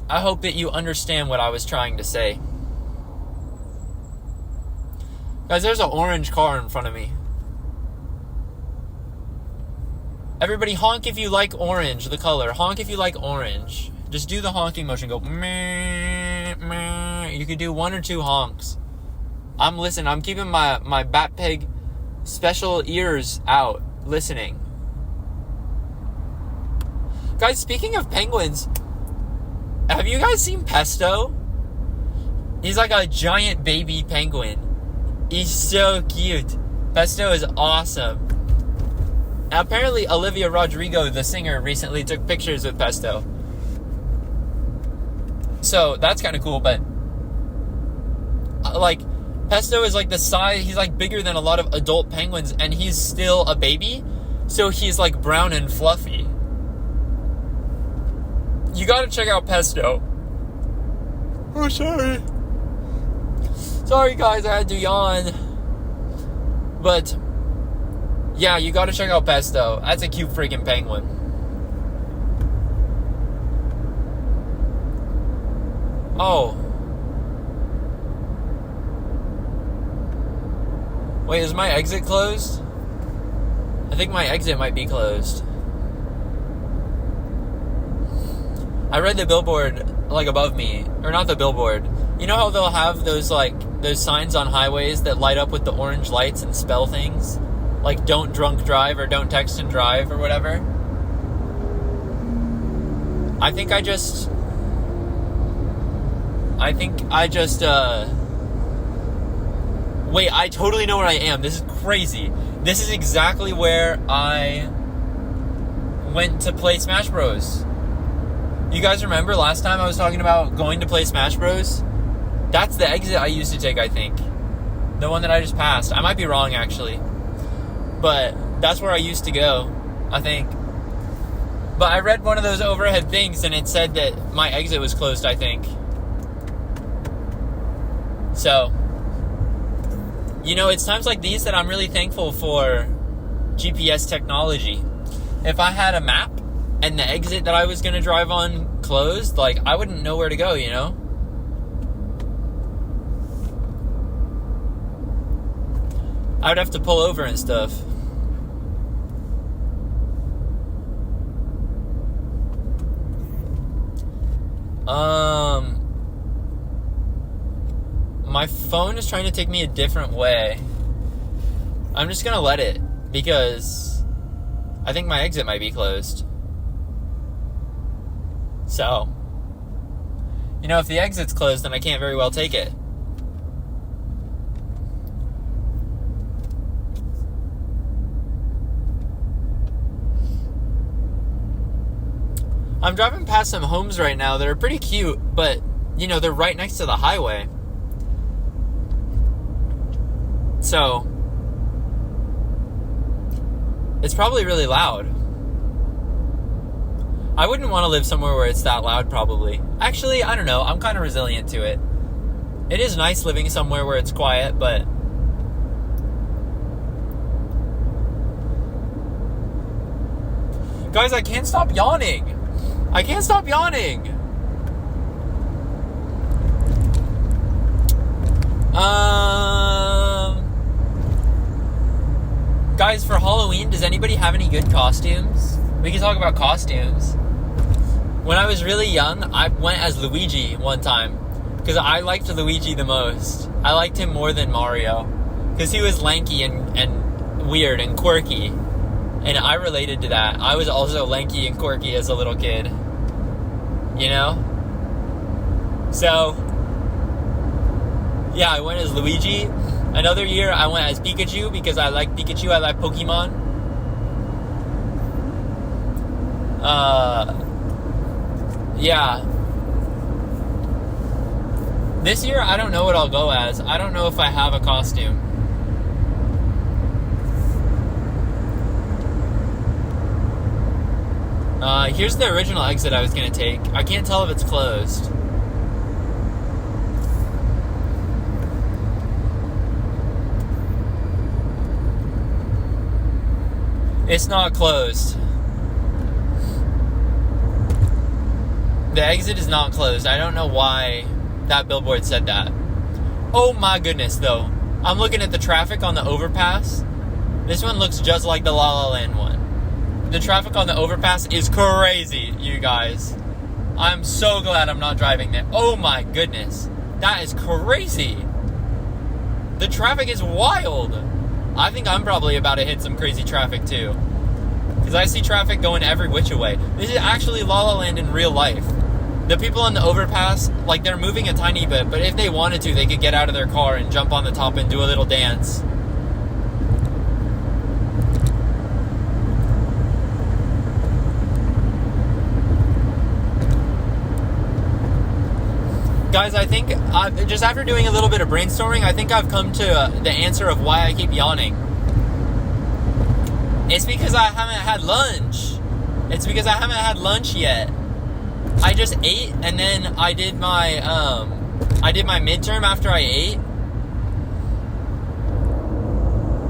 I hope that you understand what I was trying to say. Guys, there's an orange car in front of me. Everybody honk if you like orange, the color. Honk if you like orange. Just do the honking motion. Go, meh, meh. You could do 1 or 2 honks. I'm listening. I'm keeping my Bat Peg special ears out, listening. Guys, speaking of penguins, have you guys seen Pesto? He's like a giant baby penguin. He's so cute. Pesto is awesome. And apparently Olivia Rodrigo, the singer, recently took pictures with Pesto. So that's kind of cool, but Pesto is the size, he's bigger than a lot of adult penguins, and he's still a baby, so he's brown and fluffy. You gotta check out Pesto. Oh, sorry. Sorry guys, I had to yawn. But yeah, you gotta check out Pesto. That's a cute freaking penguin. Oh. Wait, is my exit closed? I think my exit might be closed. I read the billboard, like, above me. Or not the billboard. You know how they'll have those signs on highways that light up with the orange lights and spell things? Like, don't drunk drive or don't text and drive or whatever? I think I just... Wait, I totally know where I am. This is crazy. This is exactly where I went to play Smash Bros. You guys remember last time I was talking about going to play Smash Bros? That's the exit I used to take, I think. The one that I just passed. I might be wrong, actually. But that's where I used to go, I think. But I read one of those overhead things, and it said that my exit was closed, I think. So... You know, it's times like these that I'm really thankful for GPS technology. If I had a map and the exit that I was going to drive on closed, like, I wouldn't know where to go, you know? I would have to pull over and stuff. My phone is trying to take me a different way. I'm just gonna let it, because I think my exit might be closed. So, you know, if the exit's closed, then I can't very well take it. I'm driving past some homes right now that are pretty cute, but, you know, they're right next to the highway. So, it's probably really loud. I wouldn't want to live somewhere where it's that loud, probably. Actually, I don't know. I'm kind of resilient to it. It is nice living somewhere where it's quiet, but... Guys, I can't stop yawning. I can't stop yawning. Guys, for Halloween, does anybody have any good costumes? We can talk about costumes. When I was really young, I went as Luigi one time. Because I liked Luigi the most. I liked him more than Mario. Because he was lanky and weird and quirky. And I related to that. I was also lanky and quirky as a little kid. You know? So, yeah, I went as Luigi. Another year, I went as Pikachu because I like Pikachu. I like Pokemon. Yeah. This year, I don't know what I'll go as. I don't know if I have a costume. Here's the original exit I was going to take. I can't tell if it's closed. It's not closed. The exit is not closed. I don't know why that billboard said that. Oh my goodness, though. I'm looking at the traffic on the overpass. This one looks just like the La La Land one. The traffic on the overpass is crazy, you guys. I'm so glad I'm not driving there. Oh my goodness. That is crazy. The traffic is wild. I think I'm probably about to hit some crazy traffic too. Because I see traffic going every which way. This is actually La La Land in real life. The people on the overpass, like, they're moving a tiny bit, but if they wanted to, they could get out of their car and jump on the top and do a little dance. Guys, I think, just after doing a little bit of brainstorming, I think I've come to the answer of why I keep yawning. It's because I haven't had lunch. It's because I haven't had lunch yet. I just ate, and then I did my midterm after I ate.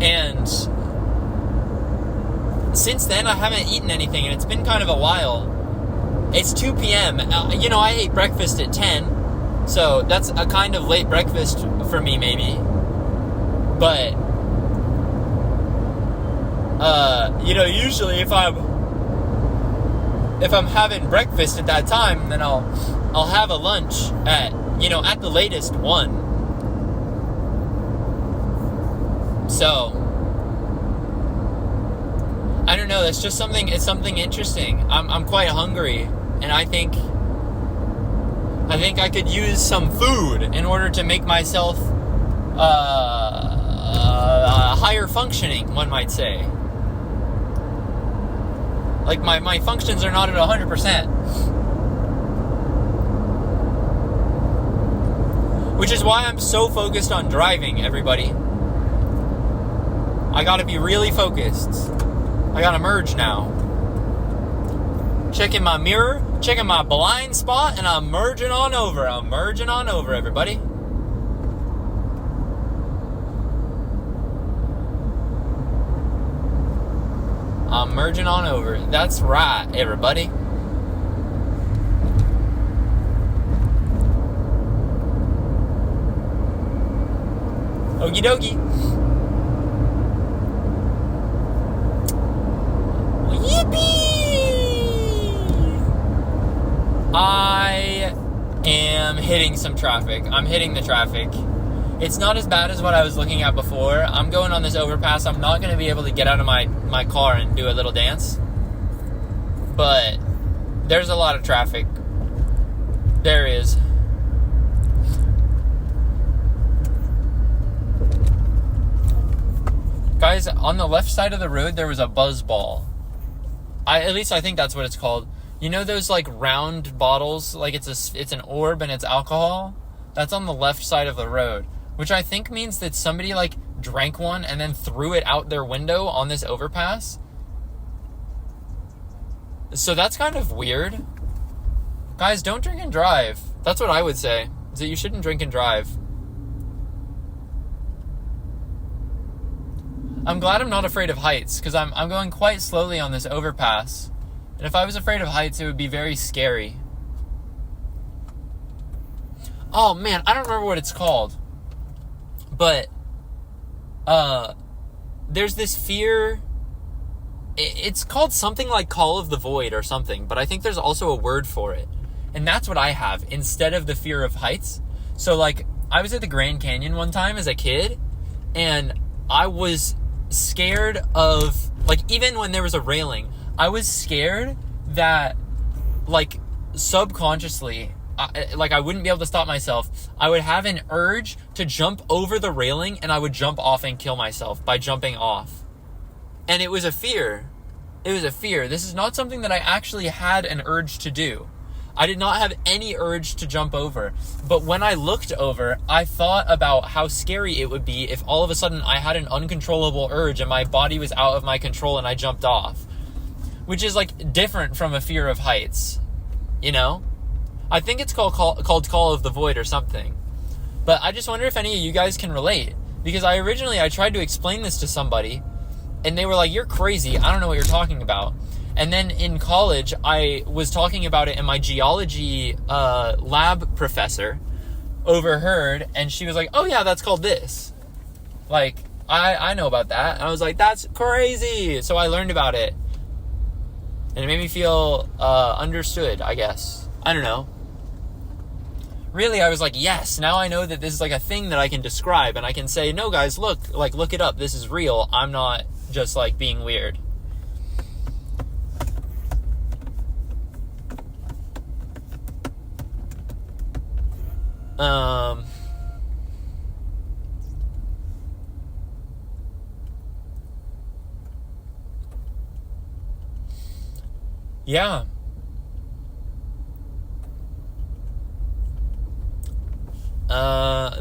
And since then, I haven't eaten anything, and it's been kind of a while. It's 2 p.m. You know, I ate breakfast at 10. So that's a kind of late breakfast for me, maybe. But Usually if I'm having breakfast at that time, then I'll have a lunch at the latest 1. So I don't know. It's something interesting. I'm quite hungry, and I think I could use some food in order to make myself higher functioning, one might say. Like my functions are not at 100%. Which is why I'm so focused on driving, everybody. I gotta be really focused. I gotta merge now. Checking my mirror, checking my blind spot, and I'm merging on over. Everybody. I'm merging on over. That's right, everybody. Okie dokie. I am hitting some traffic. I'm hitting the traffic. It's not as bad as what I was looking at before. I'm going on this overpass. I'm not going to be able to get out of my car and do a little dance. But there's a lot of traffic. There is. Guys, on the left side of the road, there was a buzz ball. At least I think that's what it's called. You know those like round bottles, like it's an orb and it's alcohol? That's on the left side of the road, which I think means that somebody like drank one and then threw it out their window on this overpass. So that's kind of weird. Guys, don't drink and drive. That's what I would say, is that you shouldn't drink and drive. I'm glad I'm not afraid of heights, because I'm going quite slowly on this overpass. And if I was afraid of heights, it would be very scary. Oh man, I don't remember what it's called. But there's this fear. It's called something like Call of the Void or something, but I think there's also a word for it. And that's what I have instead of the fear of heights. So like, I was at the Grand Canyon one time as a kid, and I was scared of, like, even when there was a railing, I was scared that, like, subconsciously, I wouldn't be able to stop myself. I would have an urge to jump over the railing, and I would jump off and kill myself by jumping off. And it was a fear. This is not something that I actually had an urge to do. I did not have any urge to jump over. But when I looked over, I thought about how scary it would be if all of a sudden I had an uncontrollable urge and my body was out of my control and I jumped off. Which is like different from a fear of heights. You know? I think it's called Call of the Void or something. But I just wonder if any of you guys can relate. Because I tried to explain this to somebody, and they were like, "You're crazy. I don't know what you're talking about." And then in college, I was talking about it, and my geology lab professor overheard, and she was like, "Oh yeah, that's called this." Like, I know about that. And I was like, "That's crazy." So I learned about it. And it made me feel understood, I guess. I don't know. Really, I was like, yes, now I know that this is like a thing that I can describe, and I can say, "No guys, look it up. This is real. I'm not just like being weird." Yeah.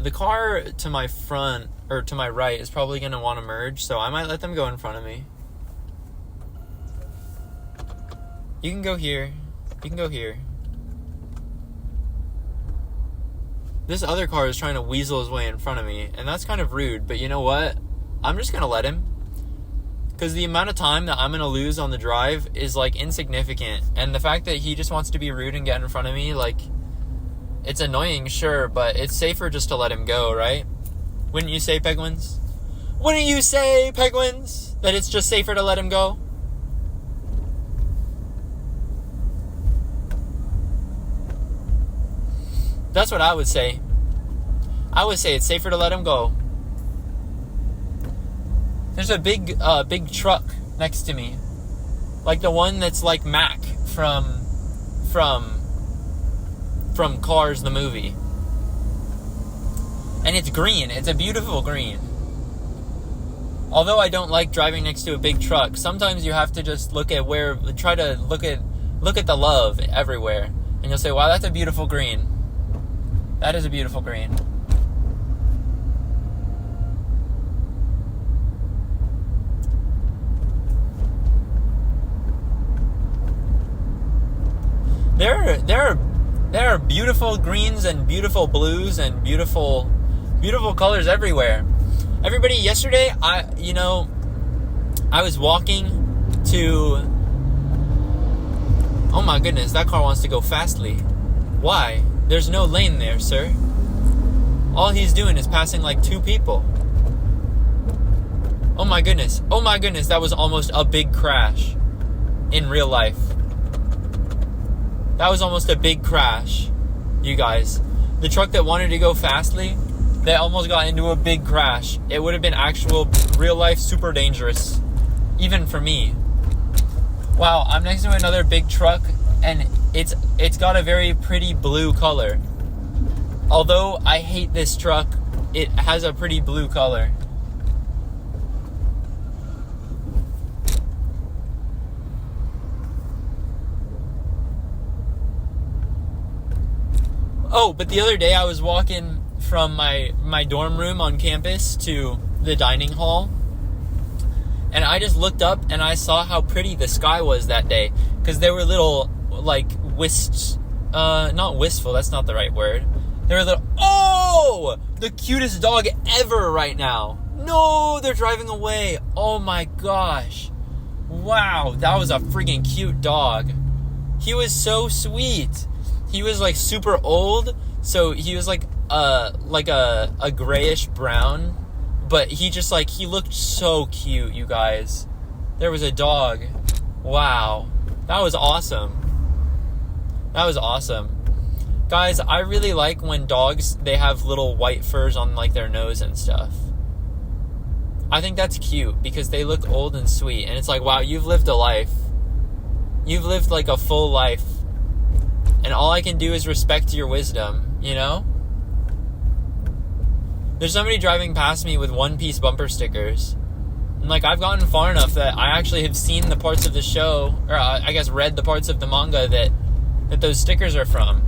The car to my front, or to my right, is probably going to want to merge, so I might let them go in front of me. You can go here. You can go here. This other car is trying to weasel his way in front of me, and that's kind of rude, but you know what? I'm just going to let him. Because the amount of time that I'm going to lose on the drive is, like, insignificant. And the fact that he just wants to be rude and get in front of me, like, it's annoying, sure, but it's safer just to let him go, right? Wouldn't you say, Penguins? Wouldn't you say, Penguins, that it's just safer to let him go? That's what I would say. I would say it's safer to let him go. There's a big truck next to me. Like the one that's like Mac from Cars, the movie. And it's green. It's a beautiful green. Although I don't like driving next to a big truck, sometimes you have to just look at the love everywhere. And you'll say, wow, that's a beautiful green. That is a beautiful green. There are beautiful greens and beautiful blues and beautiful colors everywhere. Everybody, yesterday I was walking to. Oh my goodness, that car wants to go fastly. Why? There's no lane there, sir. All he's doing is passing like 2 people. Oh my goodness, that was almost a big crash in real life. That was almost a big crash, you guys. The truck that wanted to go fastly, they almost got into a big crash. It would have been actual, real life, super dangerous. Even for me. Wow, I'm next to another big truck, and it's got a very pretty blue color. Although I hate this truck, it has a pretty blue color. Oh, but the other day I was walking from my dorm room on campus to the dining hall, and I just looked up and I saw how pretty the sky was that day, because there were little, like, wisps, not wistful, that's not the right word. There were little, oh, the cutest dog ever right now. No, they're driving away. Oh my gosh. Wow, that was a freaking cute dog. He was so sweet. He was like super old, so he was like a grayish brown, but he looked so cute, you guys. There was a dog. Wow. That was awesome. That was awesome. Guys, I really like when dogs, they have little white furs on like their nose and stuff. I think that's cute because they look old and sweet, and it's like, wow, you've lived a life. You've lived like a full life. And all I can do is respect your wisdom, you know? There's somebody driving past me with one-piece bumper stickers. And, like, I've gotten far enough that I actually have seen the parts of the show, or I guess read the parts of the manga that those stickers are from.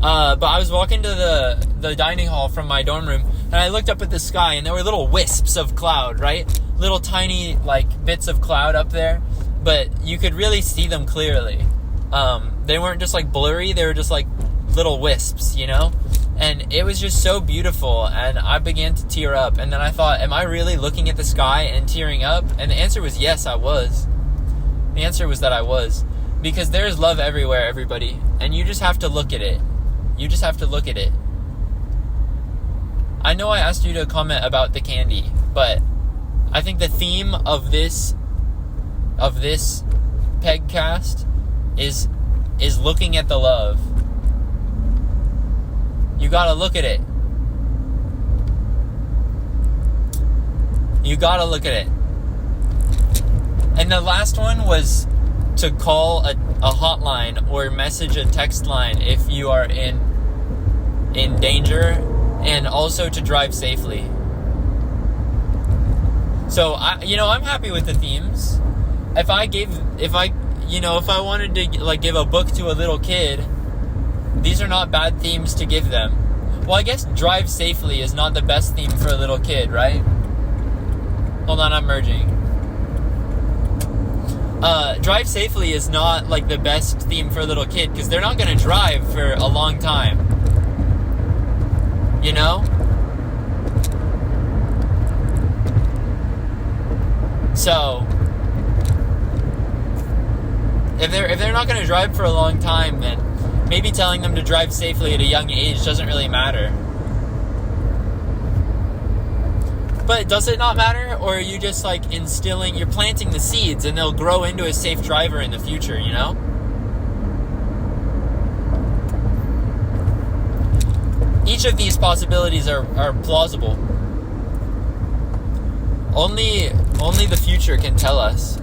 But I was walking to the dining hall from my dorm room, and I looked up at the sky, and there were little wisps of cloud, right? Little tiny, like, bits of cloud up there. But you could really see them clearly. They weren't just like blurry, they were just like little wisps, you know? And it was just so beautiful, and I began to tear up. And then I thought, am I really looking at the sky and tearing up? And the answer was yes, I was. The answer was that I was. Because there's love everywhere, everybody. And you just have to look at it. You just have to look at it. I know I asked you to comment about the candy, but I think the theme of this PEGCAST is looking at the love. You gotta look at it. You gotta look at it. And the last one was to call a hotline or message a text line if you are in danger, and also to drive safely. So I'm happy with the themes. If I wanted to like give a book to a little kid, these are not bad themes to give them. Well, I guess drive safely is not the best theme for a little kid, right? Hold on, I'm merging. Drive safely is not like the best theme for a little kid because they're not going to drive for a long time. You know? So if they're not going to drive for a long time, then maybe telling them to drive safely at a young age doesn't really matter. But does it not matter? Or are you just like you're planting the seeds and they'll grow into a safe driver in the future, you know? Each of these possibilities are plausible. Only the future can tell us.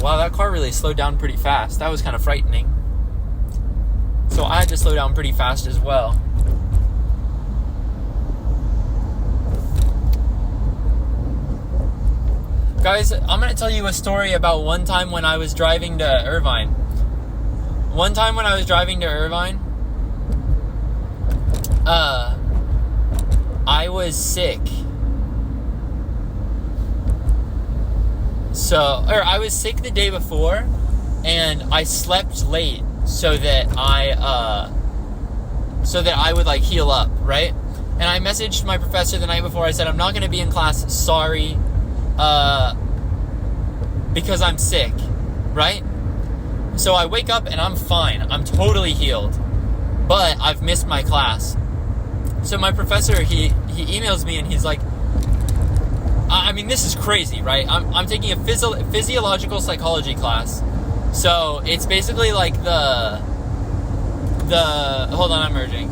Wow, that car really slowed down pretty fast. That was kind of frightening. So I had to slow down pretty fast as well. Guys, I'm going to tell you a story about one time when I was driving to Irvine. One time when I was driving to Irvine, I was sick. I was sick the day before, and I slept late so that I would like heal up, right? And I messaged my professor the night before. I said, I'm not going to be in class. Sorry. Because I'm sick, right? So I wake up and I'm fine. I'm totally healed. But I've missed my class. So my professor, he emails me and he's like, I mean, this is crazy, right? I'm taking a physiological psychology class. So it's basically like hold on, I'm merging.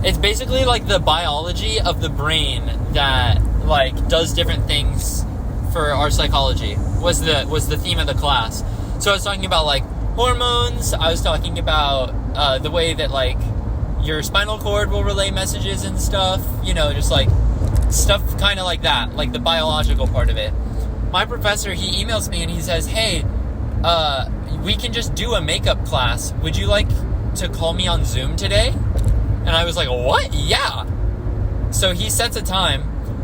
It's basically like the biology of the brain that like does different things for our psychology was the theme of the class. So I was talking about like hormones. I was talking about the way that like your spinal cord will relay messages and stuff, you know, just like stuff kind of like that, like the biological part of it. My professor, he emails me and he says, hey, we can just do a makeup class. Would you like to call me on Zoom today? And I was like, what? Yeah. So he sets a time.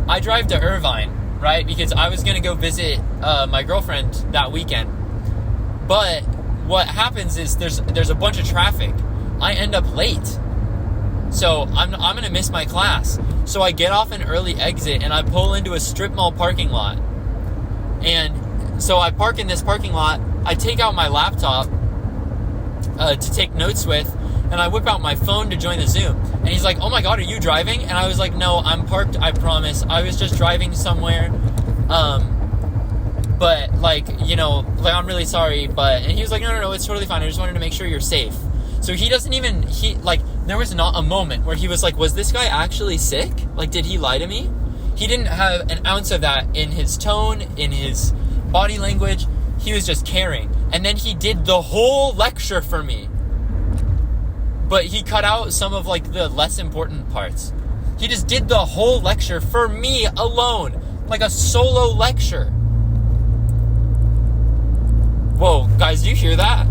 I drive to Irvine, right? Because I was going to go visit my girlfriend that weekend. But what happens is there's a bunch of traffic. I end up late. So I'm going to miss my class. So I get off an early exit and I pull into a strip mall parking lot. And so I park in this parking lot. I take out my laptop to take notes with. And I whip out my phone to join the Zoom. And he's like, oh my God, are you driving? And I was like, no, I'm parked, I promise. I was just driving somewhere. But like, you know, like, I'm really sorry. And he was like, no, it's totally fine. I just wanted to make sure you're safe. So he doesn't even, there was not a moment where he was like, was this guy actually sick? Like, did he lie to me? He didn't have an ounce of that in his tone, in his body language. He was just caring. And then he did the whole lecture for me. But he cut out some of like the less important parts. He just did the whole lecture for me alone. Like a solo lecture. Whoa, guys, do you hear that?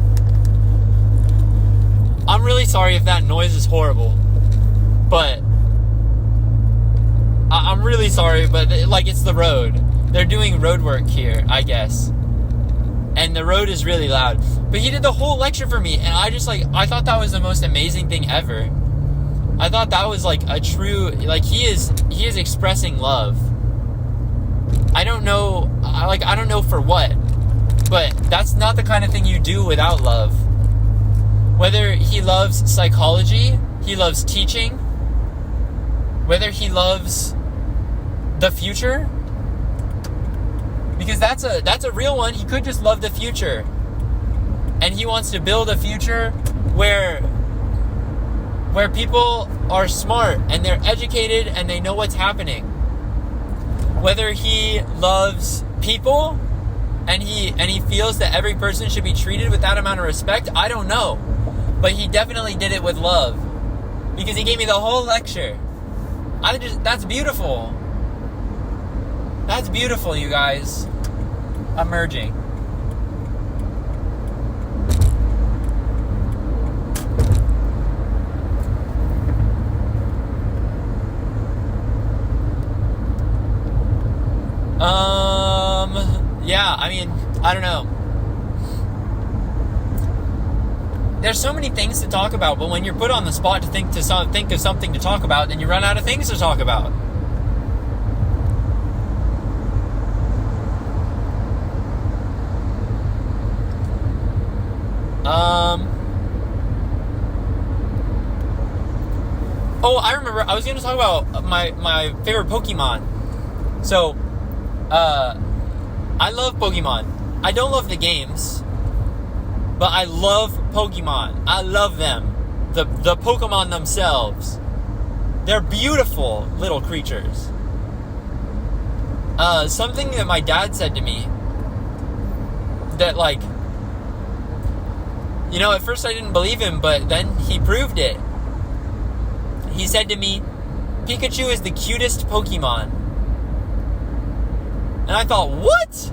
I'm really sorry if that noise is horrible. But I'm really sorry, but like it's the road. They're doing road work here, I guess. And the road is really loud. But he did the whole lecture for me, and I thought that was the most amazing thing ever. I thought that was like a true, like he is expressing love. I don't know for what, but that's not the kind of thing you do without love. Whether he loves psychology, he loves teaching, whether he loves the future, because that's a real one. He could just love the future. And he wants to build a future where people are smart and they're educated and they know what's happening. Whether he loves people and he feels that every person should be treated with that amount of respect, I don't know. But he definitely did it with love. Because he gave me the whole lecture. That's beautiful. That's beautiful, you guys. I'm merging. Yeah, I mean, I don't know. there's so many things to talk about, but when you're put on the spot to think of something to talk about, then you run out of things to talk about. Oh, I remember. I was going to talk about my favorite Pokemon. So, I love Pokemon. I don't love the games, but I love Pokemon. I love them. The Pokemon themselves. They're beautiful little creatures. Something that my dad said to me that, like, you know, at first I didn't believe him, but then he proved it. He said to me, Pikachu is the cutest Pokemon. And I thought, what?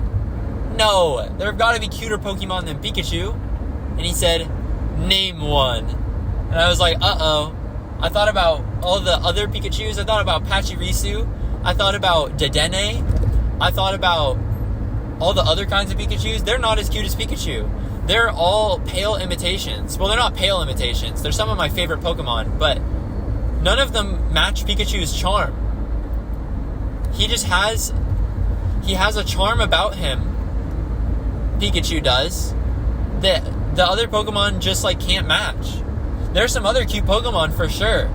No, there have got to be cuter Pokemon than Pikachu. And he said, name one. And I was like, uh-oh. I thought about all the other Pikachus. I thought about Pachirisu. I thought about Dedenne. I thought about all the other kinds of Pikachus. They're not as cute as Pikachu. They're all pale imitations. Well, they're not pale imitations. They're some of my favorite Pokemon, but none of them match Pikachu's charm. He has a charm about him, Pikachu does, that the other Pokemon just, like, can't match. There's some other cute Pokemon for sure.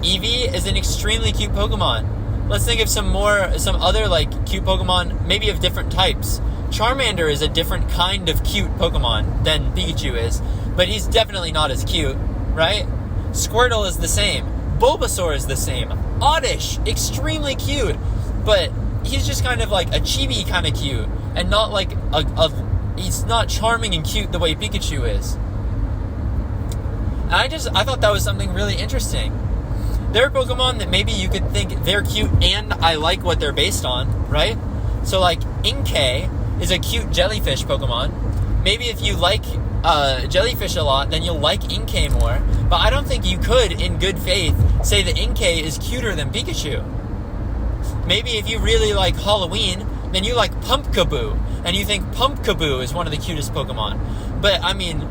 Eevee is an extremely cute Pokemon. Let's think of some other, like, cute Pokemon, maybe of different types. Charmander is a different kind of cute Pokemon than Pikachu is, but he's definitely not as cute, right? Squirtle is the same. Bulbasaur is the same. Oddish, extremely cute, but he's just kind of like a chibi kind of cute, and not like he's not charming and cute the way Pikachu is. And I thought that was something really interesting. There are Pokemon that maybe you could think they're cute and I like what they're based on, right? So, like, Inkay is a cute jellyfish Pokemon. Maybe if you like jellyfish a lot, then you'll like Inkay more. But I don't think you could, in good faith, say that Inkay is cuter than Pikachu. Maybe if you really like Halloween, then you like Pumpkaboo, and you think Pumpkaboo is one of the cutest Pokemon. But, I mean,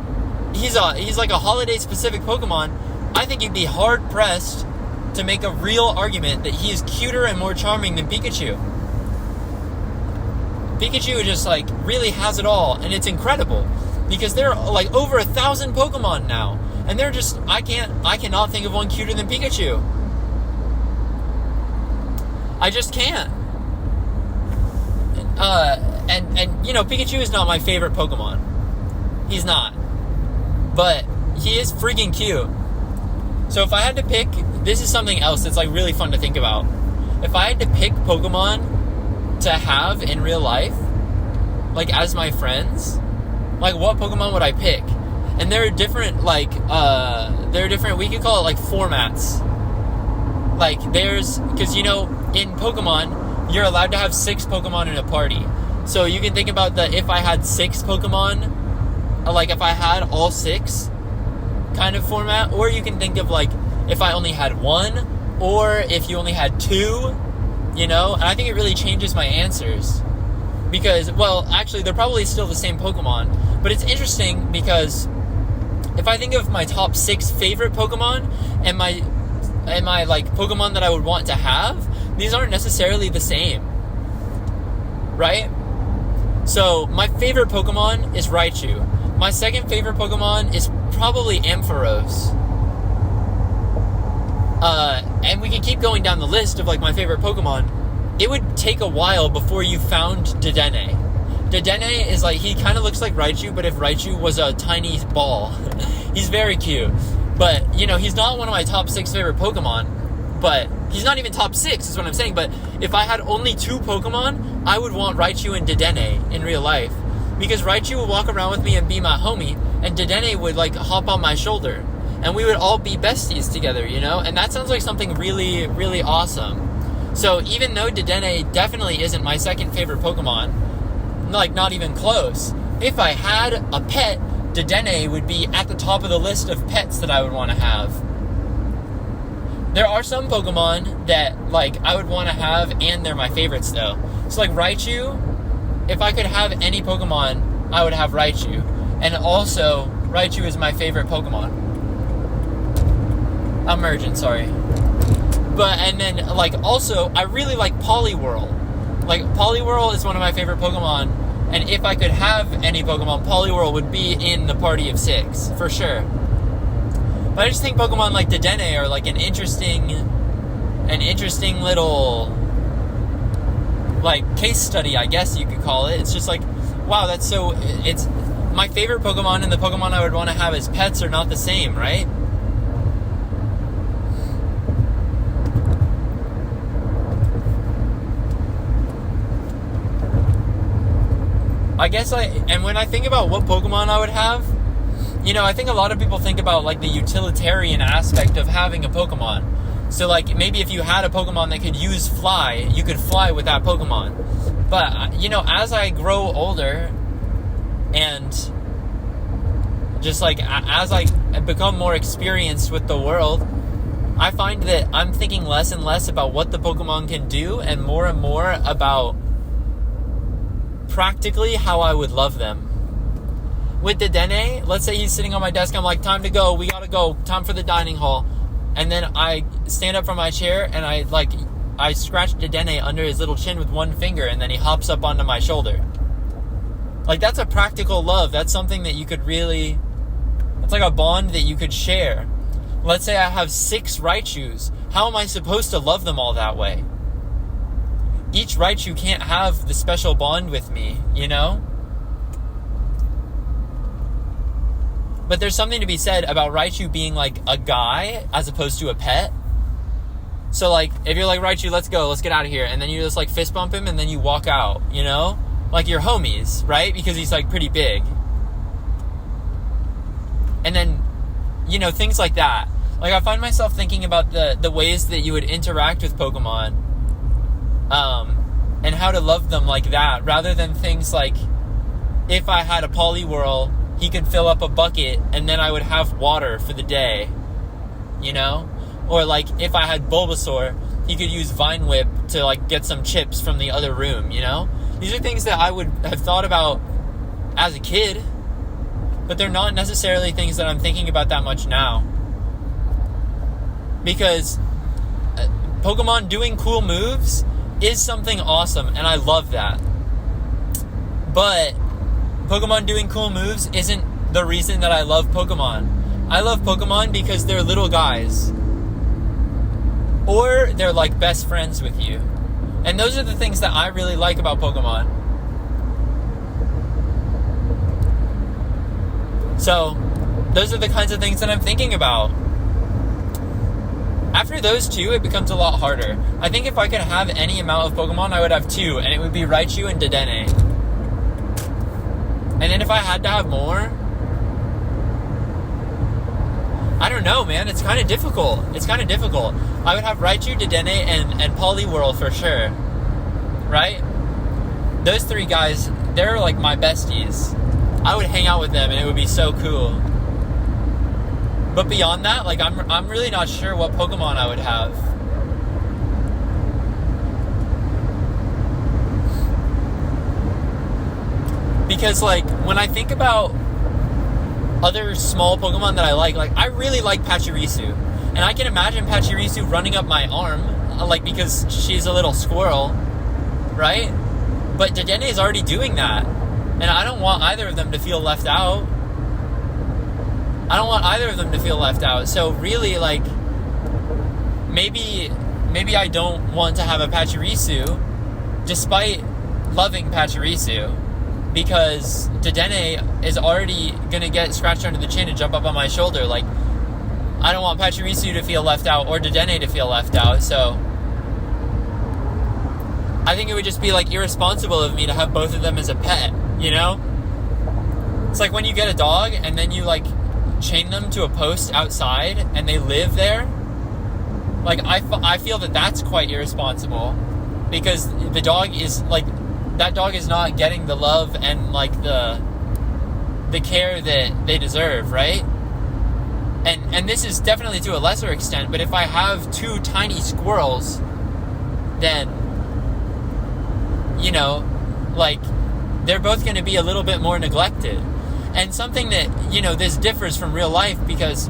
he's like a holiday-specific Pokemon. I think you'd be hard-pressed to make a real argument that he is cuter and more charming than Pikachu. Pikachu just, like, really has it all, and it's incredible. Because there are, like, over 1,000 Pokemon now. And they're just, I cannot think of one cuter than Pikachu. I just can't. And you know, Pikachu is not my favorite Pokemon. He's not. But he is freaking cute. So if I had to pick, this is something else that's, like, really fun to think about. If I had to pick Pokemon to have in real life, like, as my friends, like, what Pokemon would I pick? And there are different, like, we could call it, like, formats. Like, because, you know, in Pokemon, you're allowed to have 6 Pokemon in a party. So you can think about if I had 6 Pokemon, like, if I had all 6 kind of format, or you can think of, like, if I only had 1, or if you only had 2, you know? And I think it really changes my answers. Because, well, actually, they're probably still the same Pokemon, but it's interesting because if I think of my top 6 favorite Pokemon and my like Pokemon that I would want to have, these aren't necessarily the same, right? So my favorite Pokemon is Raichu. My second favorite Pokemon is probably Ampharos. And we can keep going down the list of, like, my favorite Pokemon. It would take a while before you found Dedenne. Dedenne is, like, he kind of looks like Raichu, but if Raichu was a tiny ball. He's very cute. But, you know, he's not one of my top 6 favorite Pokemon. But he's not even top 6, is what I'm saying. But if I had only 2 Pokemon, I would want Raichu and Dedenne in real life. Because Raichu would walk around with me and be my homie, and Dedenne would, like, hop on my shoulder. And we would all be besties together, you know? And that sounds like something really, really awesome. So even though Dedenne definitely isn't my second favorite Pokemon, like, not even close, if I had a pet, Dedenne would be at the top of the list of pets that I would want to have. There are some Pokemon that, like, I would want to have, and they're my favorites, though. So, like, Raichu, if I could have any Pokemon, I would have Raichu. And also, Raichu is my favorite Pokemon. Emergent, sorry. But, and then, like, also, I really like Poliwhirl. Like, Poliwhirl is one of my favorite Pokemon, and if I could have any Pokemon, Poliwhirl would be in the party of 6, for sure. But I just think Pokemon like Dedenne are, like, an interesting little, like, case study, I guess you could call it. It's just like, wow, that's so, it's, my favorite Pokemon and the Pokemon I would want to have as pets are not the same, right? I guess and when I think about what Pokemon I would have, you know, I think a lot of people think about, like, the utilitarian aspect of having a Pokemon. So, like, maybe if you had a Pokemon that could use fly, you could fly with that Pokemon. But, you know, as I grow older and just, like, as I become more experienced with the world, I find that I'm thinking less and less about what the Pokemon can do and more about practically how I would love them. With Dedenne, let's say he's sitting on my desk, I'm like, time to go, we gotta go, time for the dining hall. And then I stand up from my chair and I scratch Dedenne under his little chin with one finger, and then he hops up onto my shoulder. Like, that's a practical love. That's something that you could really, it's like a bond that you could share. Let's say I have 6 Raichus. How am I supposed to love them all that way? Each Raichu can't have the special bond with me, you know? But there's something to be said about Raichu being, like, a guy as opposed to a pet. So, like, if you're like, Raichu, let's go, let's get out of here, and then you just, like, fist bump him and then you walk out, you know? Like, you're homies, right? Because he's, like, pretty big. And then, you know, things like that. Like, I find myself thinking about the ways that you would interact with Pokemon, and how to love them like that, rather than things like, if I had a Poliwhirl, he could fill up a bucket and then I would have water for the day, you know? Or, like, if I had Bulbasaur, he could use Vine Whip to, like, get some chips from the other room, you know? These are things that I would have thought about as a kid, but they're not necessarily things that I'm thinking about that much now. Because Pokemon doing cool moves is something awesome, and I love that. But Pokemon doing cool moves isn't the reason that I love Pokemon. I love Pokemon because they're little guys. Or they're, like, best friends with you. And those are the things that I really like about Pokemon. So, those are the kinds of things that I'm thinking about. After those two, it becomes a lot harder. I think if I could have any amount of Pokemon, I would have 2, and it would be Raichu and Dedenne. And then if I had to have more, I don't know, man. It's kind of difficult. I would have Raichu, Dedenne, and Poliwhirl for sure. Right? Those 3 guys, they're like my besties. I would hang out with them and it would be so cool. But beyond that, like, I'm really not sure what Pokemon I would have. Because, like, when I think about other small Pokemon that I like I really like Pachirisu. And I can imagine Pachirisu running up my arm, like, because she's a little squirrel, right? But Dedenne is already doing that. And I don't want either of them to feel left out. So really, like, maybe I don't want to have a Pachirisu, despite loving Pachirisu, because Dedenne is already gonna get scratched under the chin and jump up on my shoulder. Like, I don't want Pachirisu to feel left out or Dedenne to feel left out, so I think it would just be, like, irresponsible of me to have both of them as a pet, you know? It's like when you get a dog and then you, like, chain them to a post outside and they live there. Like, I feel that that's quite irresponsible, because the dog is, like, that dog is not getting the love and, like, the care that they deserve, right? And this is definitely to a lesser extent, but if I have 2 tiny squirrels, then, you know, like, they're both going to be a little bit more neglected. And something that, this differs from real life, because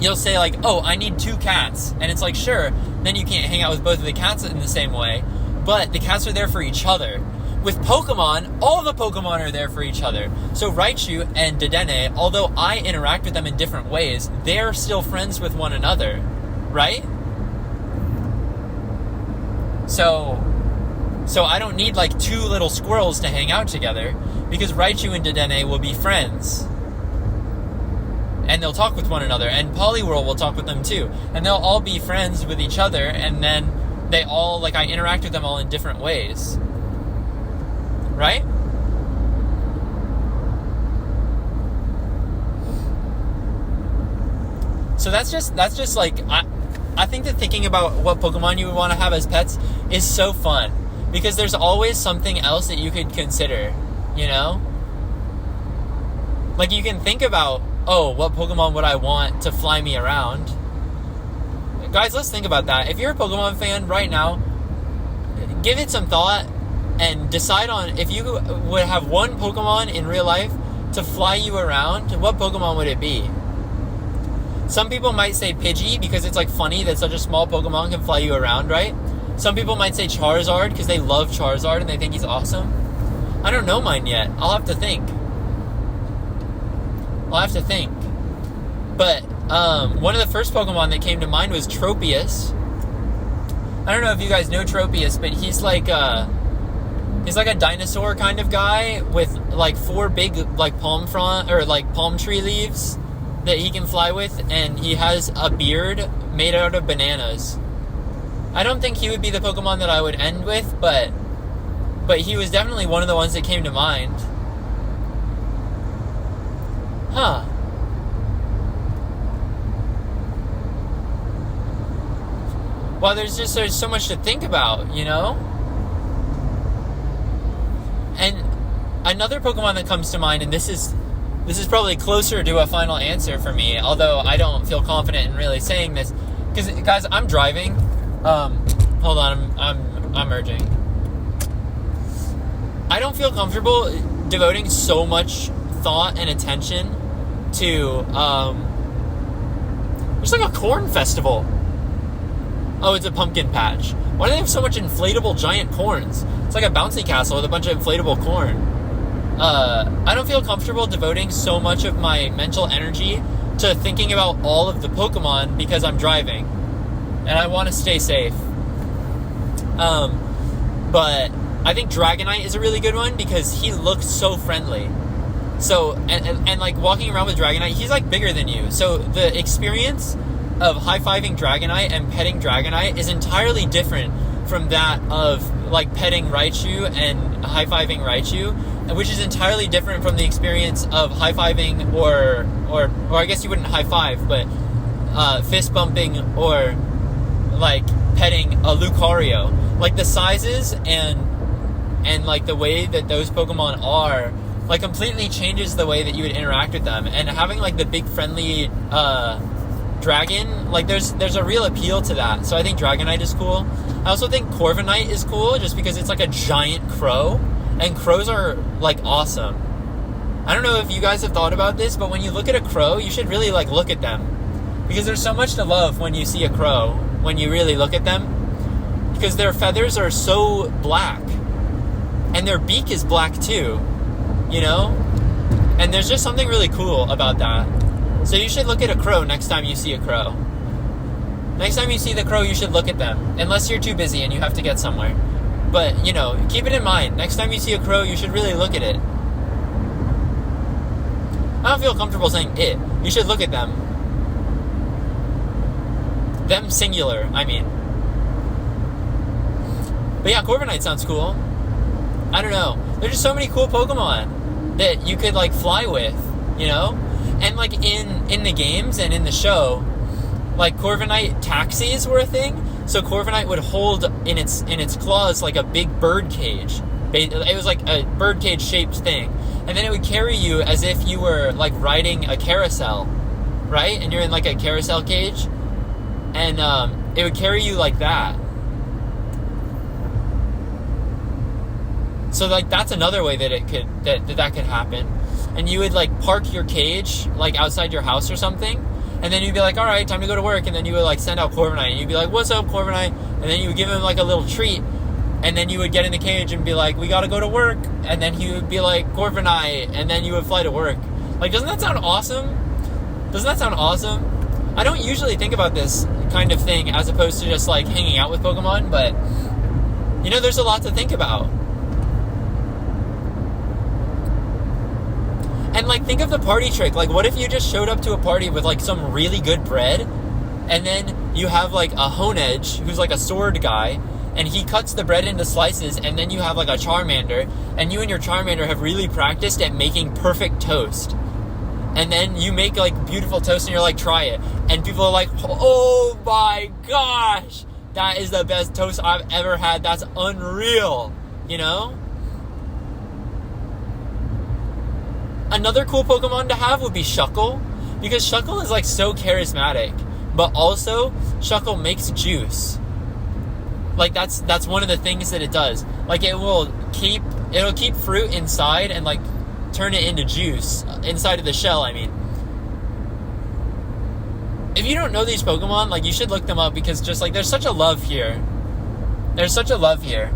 you'll say like, oh, I need 2 cats. And it's like, sure, then you can't hang out with both of the cats in the same way. But the cats are there for each other. With Pokemon, all the Pokemon are there for each other. So Raichu and Dedenne, although I interact with them in different ways, they're still friends with one another, right? So I don't need like 2 little squirrels to hang out together, because Raichu and Dedenne will be friends. And they'll talk with one another, and Poliwhirl will talk with them too. And they'll all be friends with each other, and then they all, like, I interact with them all in different ways. Right? So that's just like, I think that thinking about what Pokemon you would want to have as pets is so fun, because there's always something else that you could consider, Like, you can think about, oh, what Pokemon would I want to fly me around? Guys, let's think about that. If you're a Pokemon fan right now, give it some thought and decide on if you would have one Pokemon in real life to fly you around, what Pokemon would it be? Some people might say Pidgey, because it's like funny that such a small Pokemon can fly you around, right? Some people might say Charizard because they love Charizard and they think he's awesome. I don't know mine yet. I'll have to think. But one of the first Pokemon that came to mind was Tropius. I don't know if you guys know Tropius, but he's like a dinosaur kind of guy with like 4 big like palm tree leaves that he can fly with, and he has a beard made out of bananas. I don't think he would be the Pokemon that I would end with, but he was definitely one of the ones that came to mind. Huh. Well, there's so much to think about, And another Pokemon that comes to mind, and this is probably closer to a final answer for me, although I don't feel confident in really saying this, because, guys, I'm driving. Hold on, I'm merging. I don't feel comfortable devoting so much thought and attention to, there's like a corn festival. Oh, it's a pumpkin patch. Why do they have so much inflatable giant corns? It's like a bouncy castle with a bunch of inflatable corn. I don't feel comfortable devoting so much of my mental energy to thinking about all of the Pokemon because I'm driving. And I want to stay safe. But I think Dragonite is a really good one because he looks so friendly. So, and like walking around with Dragonite, he's like bigger than you. So the experience of high-fiving Dragonite and petting Dragonite is entirely different from that of like petting Raichu and high-fiving Raichu, which is entirely different from the experience of high-fiving or I guess you wouldn't high-five, but fist bumping or like petting a Lucario. Like the sizes and like the way that those Pokemon are like completely changes the way that you would interact with them. And having like the big friendly dragon, like there's a real appeal to that. So I think Dragonite is cool. I also think Corviknight is cool just because it's like a giant crow, and crows are like awesome. I don't know if you guys have thought about this, but when you look at a crow, you should really like look at them, because there's so much to love when you see a crow, when you really look at them, because their feathers are so black and their beak is black too, and there's just something really cool about that. So you should look at a crow next time you see a crow. Next time you see the crow, you should look at them. Unless you're too busy and you have to get somewhere. But, keep it in mind. Next time you see a crow, you should really look at it. I don't feel comfortable saying it. You should look at them. Them singular, I mean. But yeah, Corviknight sounds cool. I don't know. There's just so many cool Pokemon that you could, like, fly with, And, like, in the games and in the show, like, Corviknight taxis were a thing. So Corviknight would hold in its claws, like, a big bird cage. It was, like, a bird cage-shaped thing. And then it would carry you as if you were, like, riding a carousel, right? And you're in, like, a carousel cage. And it would carry you like that. So, like, that's another way that that could happen. and you would like park your cage like outside your house or something, and then you'd be like, all right, time to go to work, and then you would like send out Corviknight, and you'd be like, what's up, Corviknight? And then you would give him like a little treat, and then you would get in the cage and be like, we gotta go to work, and then he would be like, Corviknight, and then you would fly to work. Like, doesn't that sound awesome? Doesn't that sound awesome? I don't usually think about this kind of thing as opposed to just like hanging out with Pokemon, but you know, there's a lot to think about. And like, think of the party trick. Like, what if you just showed up to a party with like some really good bread, and then you have like a Honedge who's like a sword guy, and he cuts the bread into slices, and then you have like a Charmander, and you and your Charmander have really practiced at making perfect toast. And then you make like beautiful toast, and you're like, try it. And people are like, oh my gosh, that is the best toast I've ever had. That's unreal, you know? Another cool Pokemon to have would be Shuckle, because Shuckle is like so charismatic, but also Shuckle makes juice. Like that's one of the things that it does. Like it'll keep fruit inside and like turn it into juice inside of the shell, I mean. If you don't know these Pokemon, like, you should look them up, because just like there's such a love here. There's such a love here.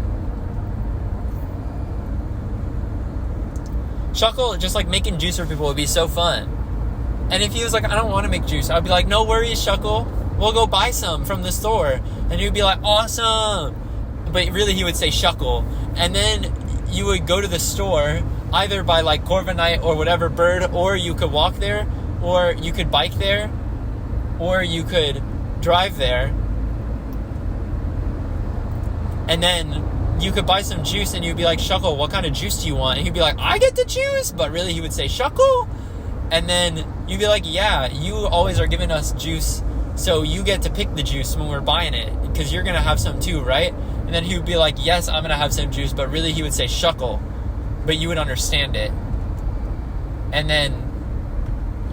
Shuckle just like making juice for people would be so fun. And if he was like, I don't want to make juice, I'd be like, no worries, Shuckle, we'll go buy some from the store. And you'd be like, awesome. But really he would say Shuckle. And then you would go to the store, either by like Corviknight or whatever bird, or you could walk there, or you could bike there, or you could drive there. And then you could buy some juice, and you'd be like, Shuckle, what kind of juice do you want? And he'd be like, I get the juice. But really he would say Shuckle. And then you'd be like, yeah, you always are giving us juice, so you get to pick the juice when we're buying it, because you're gonna have some too, right? And then he would be like, yes, I'm gonna have some juice. But really he would say Shuckle, but you would understand it. And then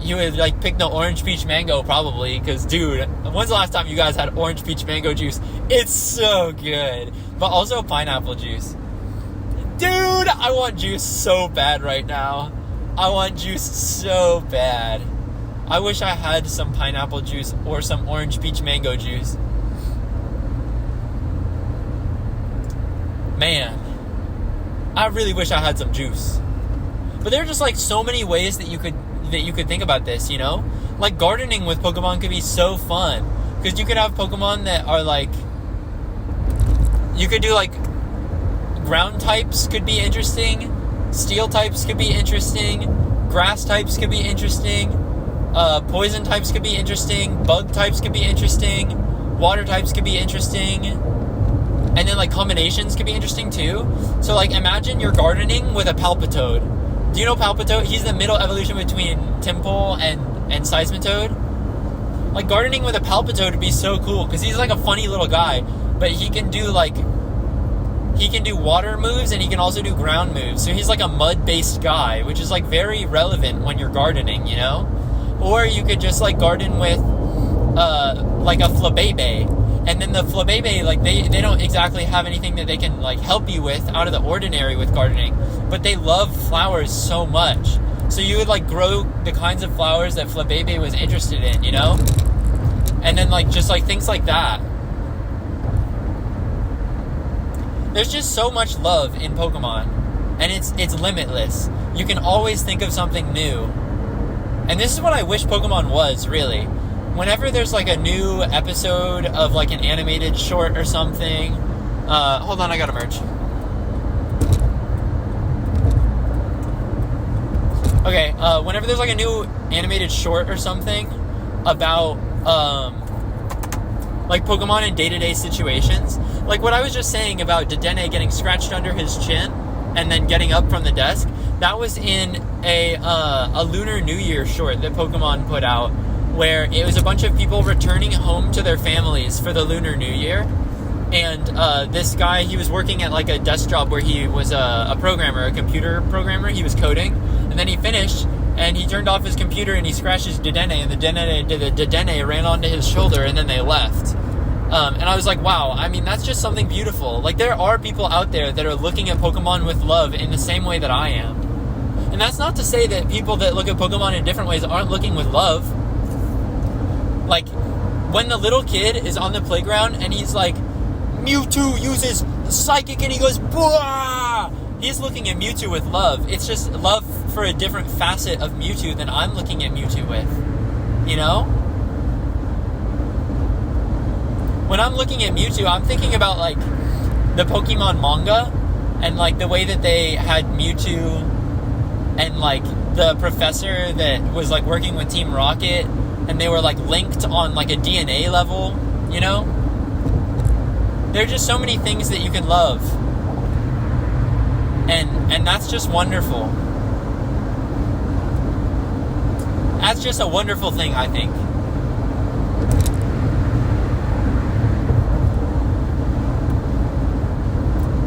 you would like pick the orange peach mango, probably, because dude, when's the last time you guys had orange peach mango juice? It's so good. But also pineapple juice. Dude, I want juice so bad right now. I want juice so bad. I wish I had some pineapple juice or some orange peach mango juice. Man, I really wish I had some juice. But there are just like so many ways that you could think about this, you know? Like gardening with Pokemon could be so fun, because you could have Pokemon that are like, you could do like ground types could be interesting, steel types could be interesting, grass types could be interesting, poison types could be interesting, bug types could be interesting, water types could be interesting, and then like combinations could be interesting too. So like imagine you're gardening with a Palpitoad. Do you know Palpitoad? He's the middle evolution between Tympole and Seismitoad. Like gardening with a Palpitoad would be so cool, because he's like a funny little guy, but he can do water moves, and he can also do ground moves. So he's like a mud-based guy, which is like very relevant when you're gardening, you know? Or you could just like garden with like a Flabébé. And then the Flabébé, like they don't exactly have anything that they can like help you with out of the ordinary with gardening, but they love flowers so much. So you would like grow the kinds of flowers that Flabébé was interested in, you know? And then like just like things like that. There's just so much love in Pokemon, and it's limitless. You can always think of something new. And this is what I wish Pokemon was, really. Whenever there's like a new episode of like an animated short or something, hold on, I gotta merge. Okay, whenever there's like a new animated short or something about like Pokemon in day-to-day situations, like what I was just saying about Dedenne getting scratched under his chin and then getting up from the desk, that was in a Lunar New Year short that Pokemon put out, where it was a bunch of people returning home to their families for the Lunar New Year. And this guy, he was working at like a desk job where he was a programmer, a computer programmer. He was coding, and then he finished, and he turned off his computer, and he scratched his Dedenne, and the Dedenne ran onto his shoulder, and then they left. And I was like, wow, I mean, that's just something beautiful. Like, there are people out there that are looking at Pokemon with love in the same way that I am. And that's not to say that people that look at Pokemon in different ways aren't looking with love. Like, when the little kid is on the playground and he's like, Mewtwo uses Psychic and he goes, Bwah! He's looking at Mewtwo with love. It's just love for a different facet of Mewtwo than I'm looking at Mewtwo with. You know? When I'm looking at Mewtwo, I'm thinking about, like, the Pokemon manga and, like, the way that they had Mewtwo and, like, the professor that was, like, working with Team Rocket and they were, like, linked on, like, a DNA level, you know? There are just so many things that you can love. And that's just wonderful. That's just a wonderful thing, I think.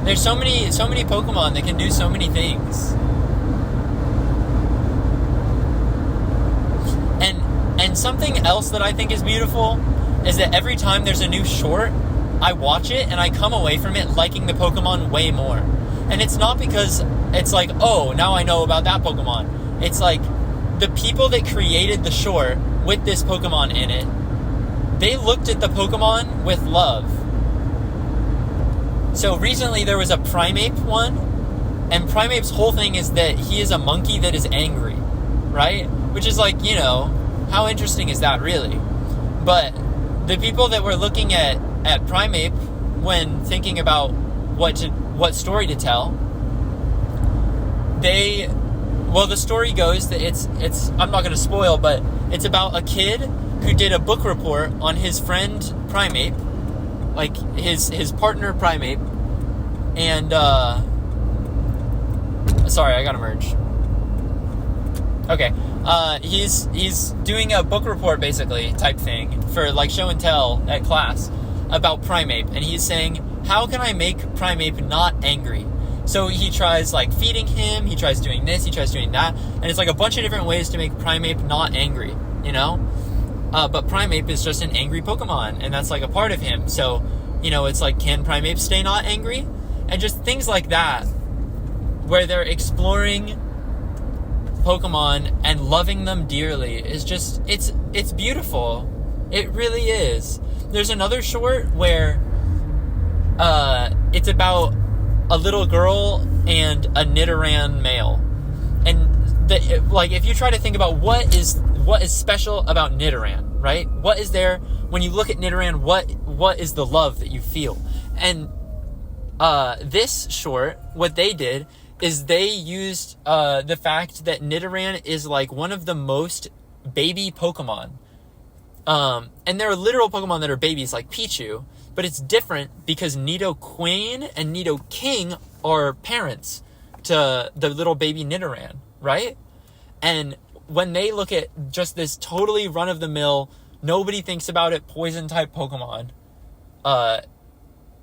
There's so many Pokemon that can do so many things. And something else that I think is beautiful is that every time there's a new short, I watch it and I come away from it liking the Pokemon way more. And it's not because it's like, oh, now I know about that Pokemon. It's like the people that created the short with this Pokemon in it, they looked at the Pokemon with love. So recently there was a Primeape one, and Primeape's whole thing is that he is a monkey that is angry, right? Which is like, you know, how interesting is that really? But the people that were looking at Primeape when thinking about what story to tell, the story goes that it's I'm not going to spoil, but it's about a kid who did a book report on his friend Primeape, like his partner Primeape, and sorry, I gotta merge. Okay, he's doing a book report basically type thing for like show and tell at class about Primeape, and he's saying, how can I make Primeape not angry? So he tries like feeding him, he tries doing this, he tries doing that, and it's like a bunch of different ways to make Primeape not angry, you know? But Primeape is just an angry Pokemon, and that's like a part of him. So, you know, it's like, can Primeape stay not angry? And just things like that, where they're exploring Pokemon and loving them dearly is just, it's beautiful. It really is. There's another short where it's about a little girl and a Nidoran male. And like, if you try to think about what is special about Nidoran, right? What is there when you look at Nidoran? What is the love that you feel? And this short, what they did is they used the fact that Nidoran is like one of the most baby Pokemon. And there are literal Pokemon that are babies like Pichu, but it's different because Nidoqueen and Nidoking are parents to the little baby Nidoran, right? And when they look at just this totally run-of-the-mill, nobody thinks about it, poison-type Pokemon,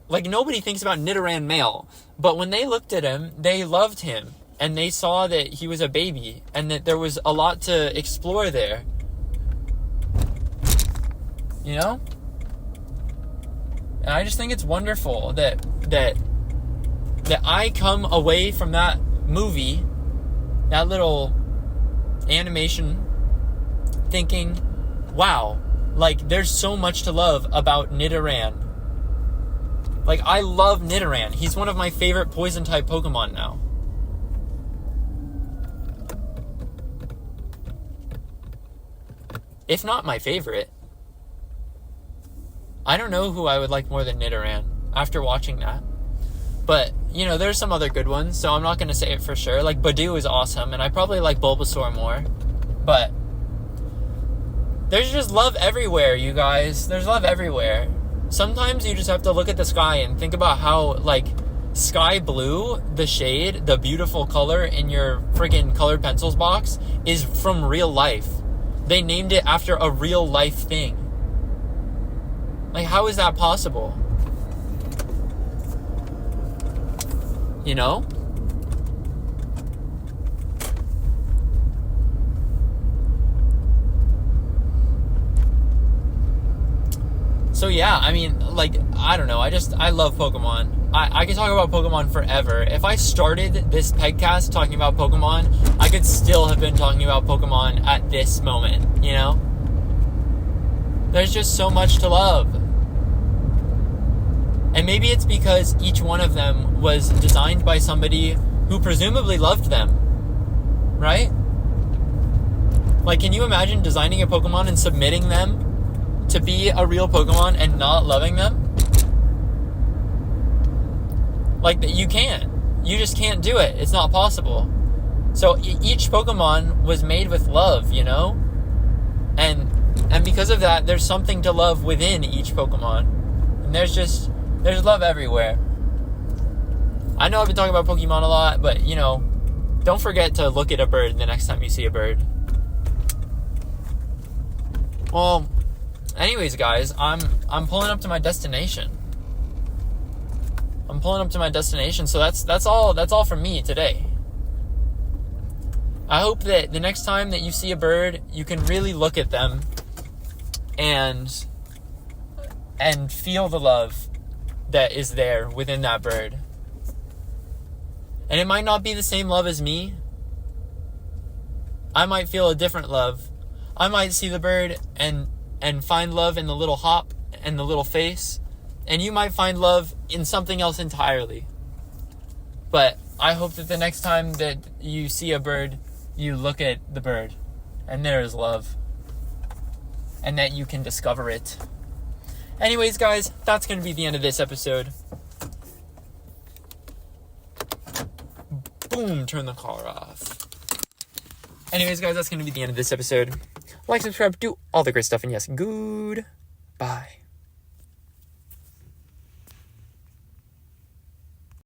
like nobody thinks about Nidoran male, but when they looked at him, they loved him, and they saw that he was a baby, and that there was a lot to explore there. You know? And I just think it's wonderful that I come away from that movie, that little animation, thinking, wow, like there's so much to love about Nidoran. Like, I love Nidoran. He's one of my favorite poison-type Pokemon now. If not my favorite. I don't know who I would like more than Nidoran after watching that. But, you know, there's some other good ones, so I'm not going to say it for sure. Like, Badoo is awesome, and I probably like Bulbasaur more. But there's just love everywhere, you guys. There's love everywhere. Sometimes you just have to look at the sky and think about how, like, sky blue, the shade, the beautiful color in your friggin' colored pencils box, is from real life. They named it after a real life thing. Like, how is that possible? You know? So yeah, I mean, like, I don't know. I love Pokemon. I could talk about Pokemon forever. If I started this PEGCAST talking about Pokemon, I could still have been talking about Pokemon at this moment, you know? There's just so much to love. And maybe it's because each one of them was designed by somebody who presumably loved them, right? Like, can you imagine designing a Pokemon and submitting them to be a real Pokemon and not loving them? Like, you can't. You just can't do it. It's not possible. So each Pokemon was made with love, you know? And because of that, there's something to love within each Pokemon. And there's love everywhere. I know I've been talking about Pokemon a lot, but, you know, don't forget to look at a bird the next time you see a bird. Well, anyways, guys, I'm pulling up to my destination. So that's all from me today. I hope that the next time that you see a bird, you can really look at them and feel the love that is there within that bird. And it might not be the same love as me. I might feel a different love. I might see the bird and find love in the little hop and the little face. And you might find love in something else entirely. But I hope that the next time that you see a bird, you look at the bird and there is love. And that you can discover it. Anyways, guys, that's going to be the end of this episode. Boom, turn the car off. Anyways, guys, that's going to be the end of this episode. Like, subscribe, do all the great stuff, and yes, goodbye.